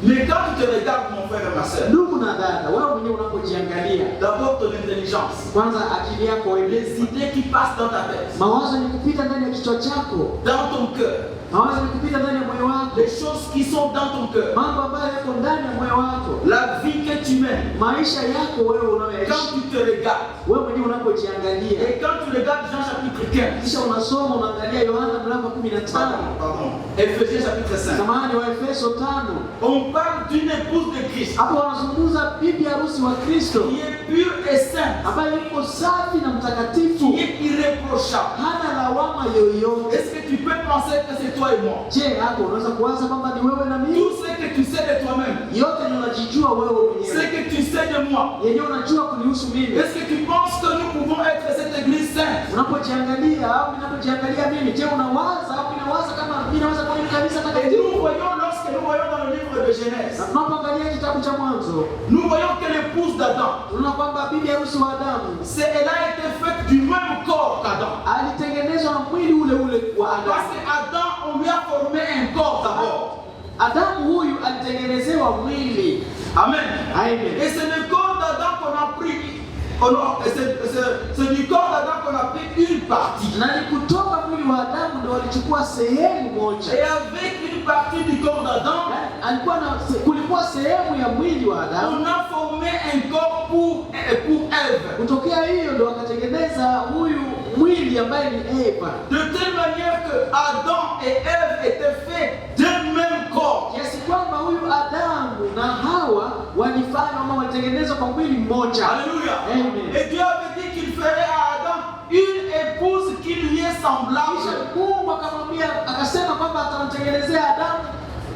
Mais quand tu te regardes, mon frère et ma soeur, Ndugu na dada, wewe mwenyewe unapojiangalia, d'abord ton intelligence, kwanza akili yako wewe, les idées qui passent dans ta tête, mawazo ni kupita ndani ya kichwa chako, dans ton cœur, mawazo ni kupita ndani ya moyo wako, les choses qui sont dans ton cœur, mambo ambayo yako ndani ya moyo wako, la vie que tu mènes, maisha yako wewe unayoishi. quand tu te regardes, Wewe mwenyewe unapojiangalia, et quand tu regardes Jean chapitre 15, kisha unasoma unaangalia Yohana mlango wa 15, pardon, Éphésiens chapitre 5, samahani, wa Efeso 5, on parle d'une épouse de Christ hapo wanazungumza bibi harusi wa Kristo qui est pure et sainte, ambaye yuko safi na mtakatifu, qui est irréprochable. hana lawama yoyote. Est-ce que tu peux penser que c'est toi et moi? Je, hapo unaweza kuwaza kwamba ni wewe na mimi? Tout ce que tu sais de toi-même, Yote ni unajijua wewe ce mwenyewe, que tu sais de moi, yenyewe unajua kunihusu mimi. est-ce que tu penses que nous pouvons être cette église sainte? Unapojiangalia au ninapojiangalia mimi, je, unawaza au ninawaza kama mimi naweza kuwa ni kanisa Et takatifu? nous voyons, lorsque nous voyons dans le livre de Genèse, Na tunapoangalia kitabu cha Mwanzo, nous voyons que l'épouse d'Adam, tunaona kwamba bibi harusi wa Adamu elle a été faite du même corps qu'Adam. alitengenezwa na mwili ule ule wa Parce Adamu. qu'Adam, on lui a formé un corps d'abord. Adamu huyu alitengenezewa mwili. Amen. Amen. Et c'est le corps d'Adam qu'on a pris. C'est du corps d'Adam qu'on a pris une partie. Na ni kutoka mwili wa Adamu ndio walichukua sehemu moja. Et avec une partie du corps d'Adam, Kulikuwa sehemu ya mwili wa Adamu. on a formé un corps pour Ève. Kutokea hiyo ndio wakatengeneza huyu mwili ambaye ni Eva. De telle manière que Adam et Ève étaient faits d'un même corps. Kiasi kwamba huyu Adamu na Hawa walifanywa ama walitengenezwa kwa mwili mmoja. Alléluia. Amen. Et Dieu avait dit qu'il ferait à Adam une épouse qui lui est semblable. Kisha Mungu akamwambia, akasema kwamba atamtengenezea Adamu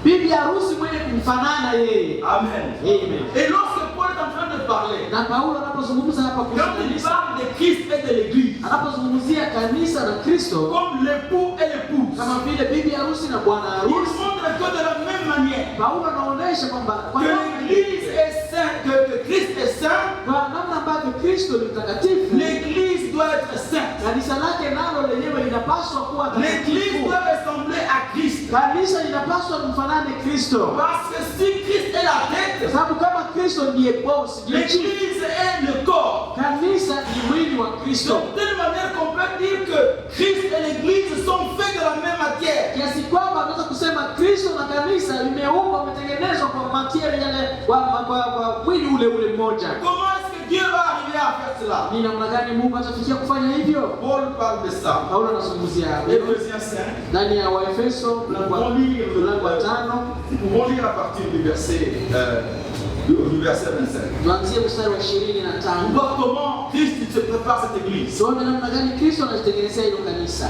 bibi harusi mwenye kumfanana yeye. Amen. Amen. Et lorsque Paul est en train de parler, Na Paulo anapozungumza hapa kuhusu quand il kanisa, parle de Christ et de l'Église, anapozungumzia kanisa na Kristo comme l'époux et l'épouse, kama vile bibi harusi na bwana il harusi, montre que de la même manière Paulo anaonyesha kwamba kwa que namna l'Église est sainte, que Christ est saint, kwa namna ambavyo Kristo ni mtakatifu, l'Église doit être sainte. kanisa lake nalo lenyewe linapaswa kuwa L'Église takatifu. doit ressembler à Christ. Kanisa linapaswa kumfanane Kristo, Parce que si Christ est la kwa tête, sababu kama Kristo ndiye boss, ndiye chief, l'Église est le corps. kanisa ni mwili wa Kristo. De telle manière qu'on peut dire que Christ et l'Église sont faits de la même matière. Kiasi kwamba tunaweza kusema Kristo na kanisa limeumbwa, umetengenezwa kwa material kwa mwili ule ule mmoja. Comment est-ce que Dieu va arriver à faire cela? Ni namna gani Mungu atafikia kufanya hivyo? Paul parle de ça. Paulo anazungumzia Éphésiens 5. ndani ya Waefeso mlango wa 5. Nous pouvons lire à partir du verset 25. Tuanzie mstari wa On 25. voit comment Christ se prépare cette église. Tuone namna gani Kristo anatengenezea hilo kanisa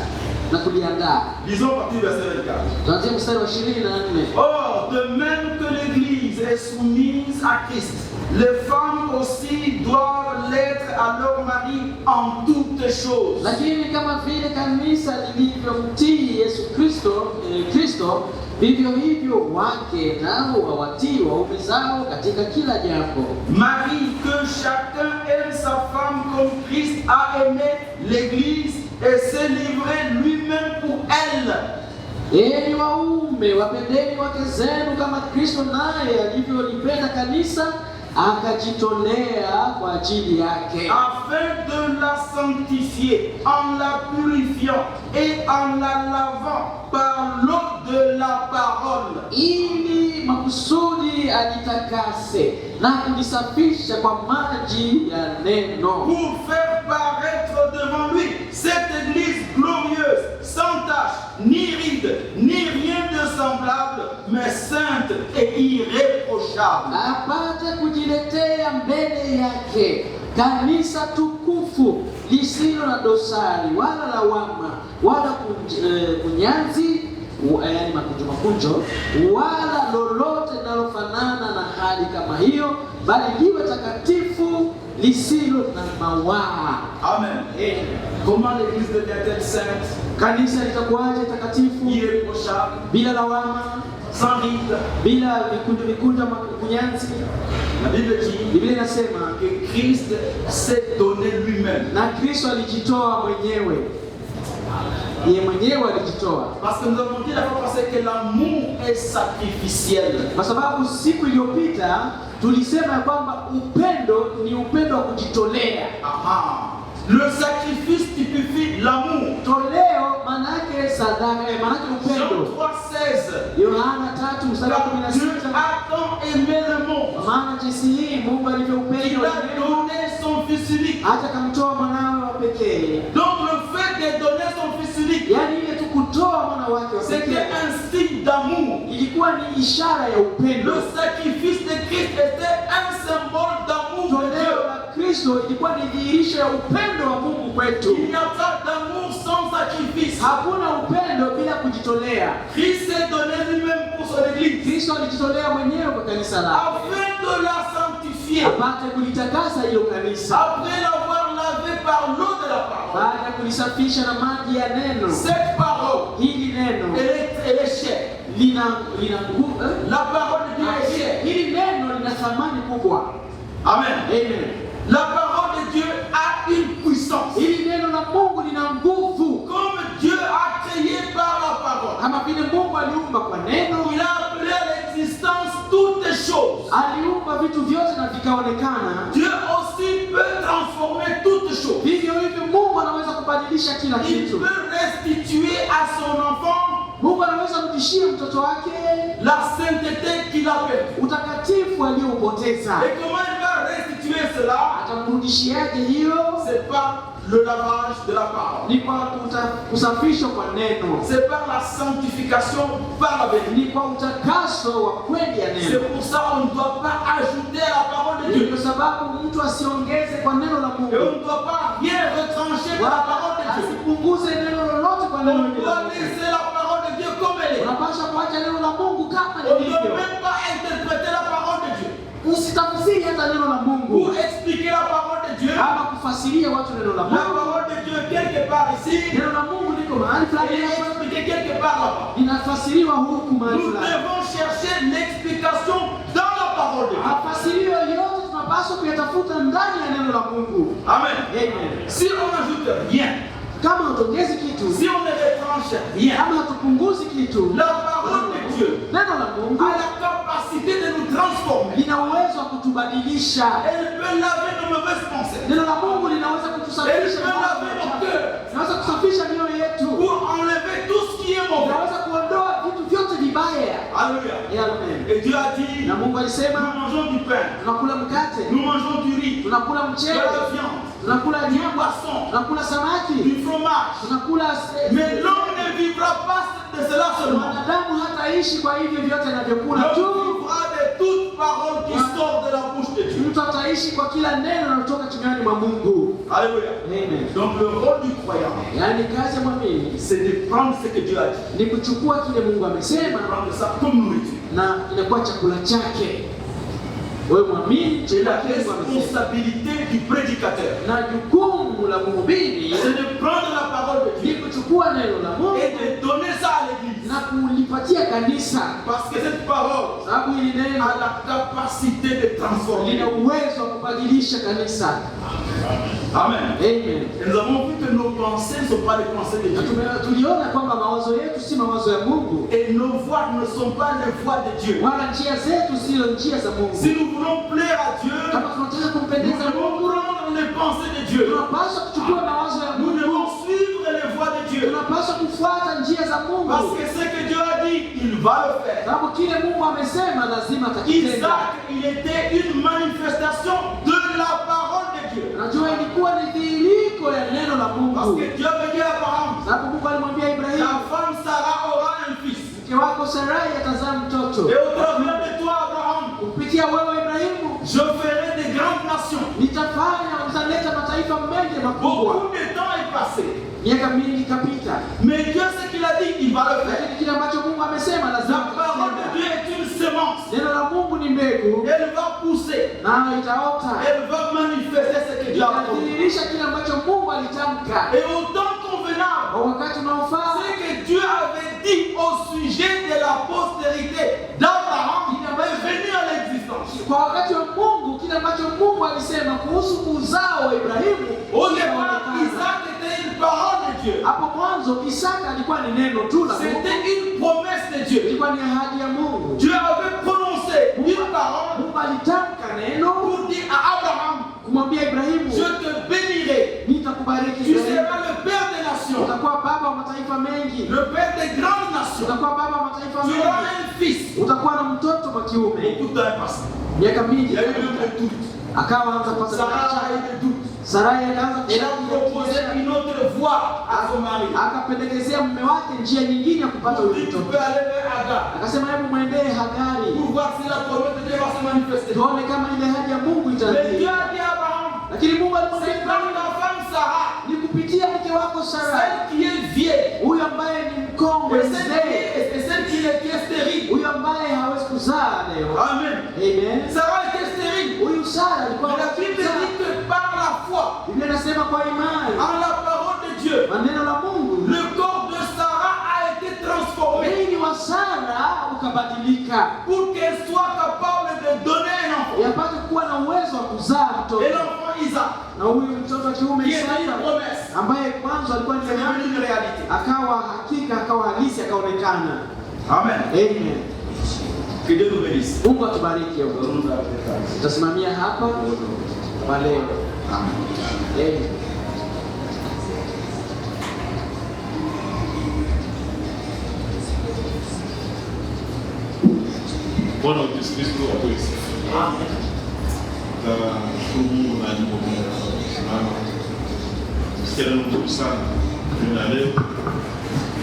na kuliandaa. Lisons partir du verset 24. Tuanzie mstari wa 24. Or, de même que l'église est soumise à Christ, les femmes aussi doivent l'être à leur mari en toutes choses. Lakini kama vile kanisa lilivyomtii Yesu Kristo, vivyo hivyo wake nao wawatii waume zao katika kila jambo. Marie, que chacun aime sa femme comme Christ a aimé l'église et s'est livré lui-même pour elle. Enyi waume, wapendeni wake zenu kama Kristo naye alivyolipenda kanisa akajitolea kwa ajili yake, afin de la sanctifier en la purifiant et en la lavant par l'eau de la parole, ili makusudi ajitakase na kujisafisha kwa maji ya neno, pour faire paraître devant lui cette église glorieuse, sans tache, ni ride, ni rien de semblable, mais sainte et irréprochable. apate kujiletea mbele yake kanisa tukufu lisilo na dosari wala lawama wala kunyanzi, yaani makunjo wala lolote linalofanana na hali kama hiyo, bali liwe takatifu lisilo na mawaa. Amen. Comment l'église devient-elle sainte? Kanisa litakuwaje takatifu, Irréprochable, bila lawama, sans ride. bila vikunjo makunyanzi? La Bible dit Biblia inasema que Christ s'est donné lui-même. na Kristo alijitoa mwenyewe. Yeye mwenyewe alijitoa. Parce que nous avons dit la fois passée que l'amour est sacrificiel. Kwa sababu siku iliyopita tulisema kwamba upendo ni upendo wa kujitolea. Le sacrifice typifie l'amour. Toleo maana yake sadaka, maana yake Jean upendo. 3:16. Yohana 3:16. Dieu a tant aimé le monde Maana jinsi hii Mungu qu'il alivyoupenda a donné son fils unique. hata akamtoa mwanawe wa pekee. Donc le fait de donner son fils unique, Yaani ile tu kutoa mwana wake wa c'était pekee un signe d'amour. ilikuwa ni ishara ya upendo. Le sacrifice de Christ était un symbole d'amour de Toleo Dieu. la Kristo ilikuwa ni dhihirisho ya upendo wa Mungu kwetu. Il n'y a pas d'amour sans sacrifice. Hakuna upendo bila kujitolea. Christ s'est donné lui-même pour son église, Kristo alijitolea mwenyewe kwa kanisa lake afin de la sanctifier, apate kulitakasa hilo kanisa, après l'avoir lavé par l'eau de la parole. baada ya kulisafisha na maji ya neno. Cette parole, Hili neno elle est chère. lina nguvu. La parole de Dieu est chère. Hili neno lina thamani kubwa. Amen. Amen. La parole de Dieu a une puissance. Hili neno la Mungu lina nguvu. Comme Dieu a créé par la parole, Kama vile Mungu aliumba kwa neno, il a appelé à l'existence toutes les choses. aliumba vitu vyote na vikaonekana. Dieu aussi peut transformer toutes les choses. Vivyo hivyo Mungu anaweza kubadilisha kila Il kitu. peut restituer à son enfant Mungu anaweza kurudishia mtoto wake la sainteté qu'il a perdue. utakatifu alioupoteza. Et comment il va restituer cela? Atamrudishiaje hiyo? C'est par le lavage de la parole. Ni kwa kusafishwa kwa neno, C'est par la sanctification par la vérité. ni kwa utakaso wa kweli ya C'est neno. pour ça qu'on ne doit pas ajouter à la parole de Ni Dieu. kwa sababu mtu asiongeze kwa neno la Et on Mungu, ne doit pas rien retrancher de la parole de Dieu. asipunguze neno lolote kwa neno On la doit Mungu. laisser la parole de Dieu comme elle est. Unapaswa kuacha neno la Mungu kama On ne doit lilivyo. même pas interpréter la parole de Dieu Usitafsiri hata neno la Mungu pour expliquer la parole de Dieu. ama kufasiria watu neno la La Mungu. parole de Dieu quelque part ici Neno la Mungu liko mahali fulani et hapa, expliquer quelque part là-bas. linafasiriwa huku mahali Nous fulani. devons chercher l'explication dans la parole de Dieu. Mafasirio yote tunapaswa kuyatafuta ndani ya neno la Mungu. Amen. Amen. Si on n'ajoute rien, Kama hatuongezi kitu, si on ne retranche rien, kama hatupunguzi kitu, la parole de Dieu neno la Mungu a la capacité de nous transformer. lina uwezo wa kutubadilisha. Elle peut laver nos mauvaises pensées. Neno la Mungu linaweza Elle kutusafisha, peut laver nos cœurs linaweza kusafisha mioyo yetu, pour enlever tout ce qui est mauvais. linaweza kuondoa vitu vyote vibaya. Alléluia. Amen. Et Dieu a dit, Na Mungu nous alisema mangeons du pain, tunakula mkate, nous mangeons du riz, tunakula de mchele, la viande, tunakula du nyama, poisson, tunakula samaki, du fromage. tunakula Mais l'homme ne vivra pas de cela seulement. mwanadamu hataishi kwa hivyo vyote anavyokula L'homme tu, vivra de toute parole qui sort de la bouche de Dieu. mtu ataishi tunaishi kwa kila neno linalotoka kinywani mwa Mungu. Alléluia. Amen. Donc le rôle du croyant, Yaani kazi ya mwamini c'est de prendre ce que Dieu a dit, ni kuchukua kile Mungu amesema prendre ça comme nourriture. na inakuwa chakula chake. Wewe mwamini, C'est la chukua kile Mungu amesema. responsabilité du prédicateur. Na jukumu la mhubiri C'est de prendre la parole de ni Dieu kuchukua neno la et Mungu de donner ça à l'église. na kulipatia kanisa, Parce que cette parole sababu hili neno a la capacité de transformer. lina uwezo wa kubadilisha kanisa. Amen. Amen. Et nous avons vu que nos pensées ne sont pas les pensées de Na Dieu. tuliona kwamba mawazo yetu si mawazo ya Mungu, Et nos voies ne sont pas les voies de Dieu. wala njia zetu sio njia za Mungu. Si nous voulons plaire à Dieu, Kama tunataka nous kumpendeza devons Mungu, prendre les pensées de Dieu. tunapaswa kuchukua mawazo ya Nous Mungu, devons suivre les voies de Dieu. tunapaswa kufuata njia za Mungu, Parce que ce que Dieu a dit, il va le faire. sababu kile Mungu amesema lazima atakitenda. Isaac, il était une manifestation de la parole de Dieu. Najua ilikuwa ni dhihirisho ya neno la Parce Mungu, que Dieu avait dit à Abraham, sababu Mungu alimwambia Ibrahimu, ta femme Sarah aura un fils. mke wako Sarai atazaa mtoto, Et au travers de toi, Abraham, kupitia wewe Ibrahimu je ferai des grandes nations. nitafanya, utaleta mataifa mengi makubwa. Beaucoup de temps est passé. Miaka mingi ikapita, Mais Dieu, ce qu'il a dit, il va le faire. lakini kile ambacho Mungu amesema La lazima parole de atakitenda. Dieu est une semence. Neno la Mungu ni mbegu, Elle va pousser. nayo itaota, Elle va manifester ce que Dieu a promis. itadhihirisha kile ambacho Mungu alitamka Et au temps convenable, kwa wakati unaofaa. ce que Dieu avait dit au sujet de la postérité d'Abraham, il avait venu à l'existence. Kwa wakati wa Mungu, kile ambacho Mungu alisema kuhusu uzao wa Ibrahimu Au départ, kinaonekana. Isaac était une parole de Dieu. Hapo mwanzo Isaka alikuwa ni neno tu la Mungu, C'était une promesse de Dieu. ilikuwa ni ahadi ya Mungu. Dieu avait prononcé une parole Mungu alitamka neno pour dire à Abraham, kumwambia Ibrahimu, je te bénirai. nitakubariki Tu Ibrahimu, seras le père des nations, utakuwa baba wa mataifa mengi, le père des grandes nations. utakuwa baba wa mataifa Tu auras mengi, un fils. utakuwa na mtoto wa kiume. Beaucoup de temps est passé. Miaka Il mingi y a eu le doute. akaanza kupata Sarah a mashaka. eu le doute. Sarai akaanza Elle a proposé kushaka, une autre voie à son mari. akapendekezea mume wake njia nyingine ya kupata Il huyo dit, tu mtoto. peux aller vers Agar Akasema hebu mwendee Hagari pour voir si la promesse de Dieu va se manifester. tuone kama ile ahadi ya Mungu Mais Dieu itatimia. a dit à Abraham, Lakini Mungu alimwambia c'est par Ibrahimu, ta femme Sarah, ni kupitia mke wako Sarai, celle qui est vieille, huyu ambaye ni mkongwe et mzee, celle qui est stérile. huyu ambaye hawezi kuzaa leo. Amen. Amen. Sarah était stérile. Huyu Sara alikuwa Mais la Bible dit que par la foi Biblia inasema kwa imani en la parole de Dieu, maneno la Mungu, le corps de Sarah a été transformé mwili wa Sara ukabadilika pour qu'elle soit capable de donner un enfant. yapate kuwa na uwezo wa kuzaa Et mtoto. l'enfant Isaac, Na huyu mtoto wa kiume qui était une Isaka promesse, ambaye mwanzo alikuwa ni c'est devenu une réalité. akawa hakika, akawa halisi, akaonekana. Amen. Amen. Que Dieu nous bénisse. Mungu atubariki. Tutasimamia hapa kwa leo. Amen. Bwana wa Yesu Kristo apewe sifa. Tunashukuru Mungu na nyimbo moja sana. Sikia neno nzuri sana kwa leo.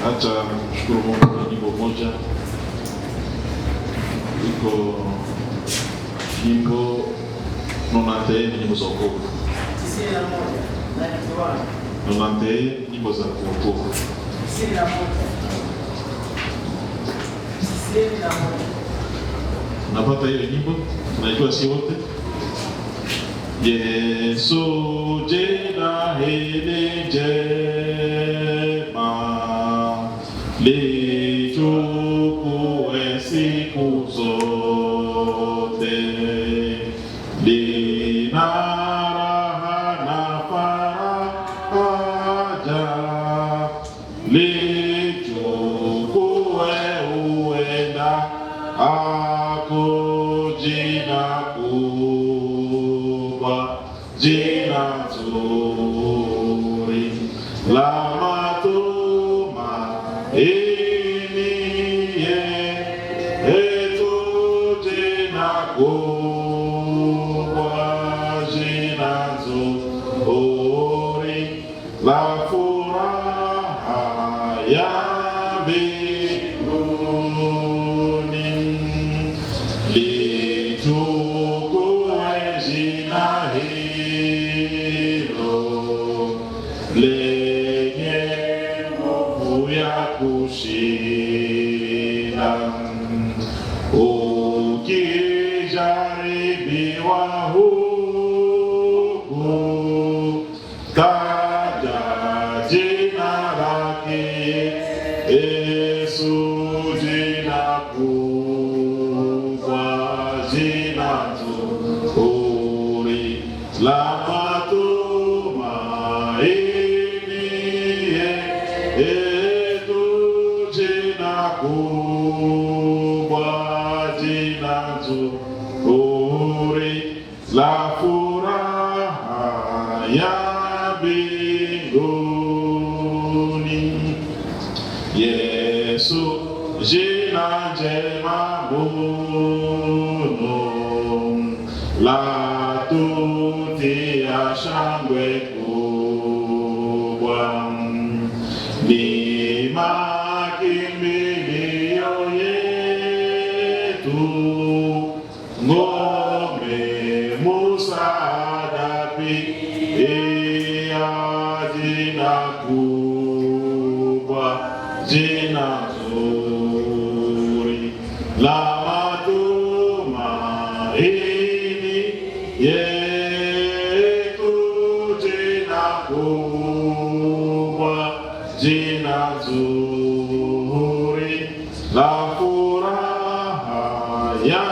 Acha kushukuru Mungu na nyimbo moja. Iko nyimbo nonante nyimbo za wokovu. 91 Nonante nyimbo za wokovu. 91 Napata hiyo nyimbo, tunaijua si wote. Yesu jina hili jema lichukue siku zote, lina raha na faraja, lichukue uenda ako jina kubwa, jina zuri la matumaini yetu ila ukijaribiwa huku taja jina lake Yesu, jina kubwa, jina zuri la matumaini yetu, jina kubwa, jina zuri la furaha ya mbinguni. Yesu, jina njema mno la tutia shangwe kubwa, ni makimbilio yetu, ngome msaada pia, jina kubwa, jina zuri la matumaini yetu, jina kubwa, jina zuri la furaha ya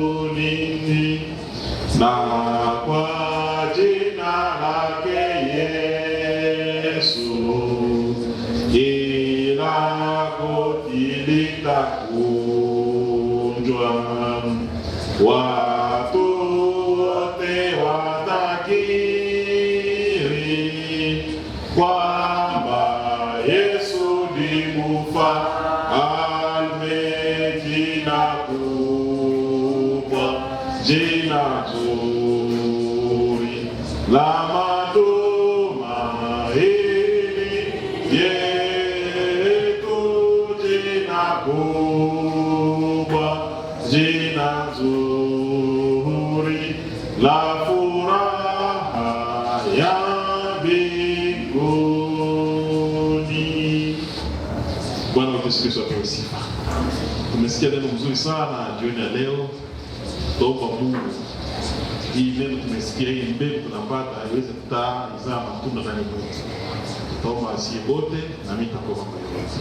mbinguni. Na kwa jina lake Yesu kila goti litakunjwa, watu wote watakiri kwamba Yesu ni mfalme, jina kubwa, jina zuri la matumaini yetu, jina kubwa, jina zuri la furaha ya mbinguni. Bwana Yesu Kristo apewe sifa. Tumesikia neno mzuri sana jioni ya leo. Tuomba Mungu hii neno tumesikia, hii mbegu tunapata iweze kuzaa matunda ndani mwetu. Tutaomba asiye wote na mimi nitakuwa kwa yote.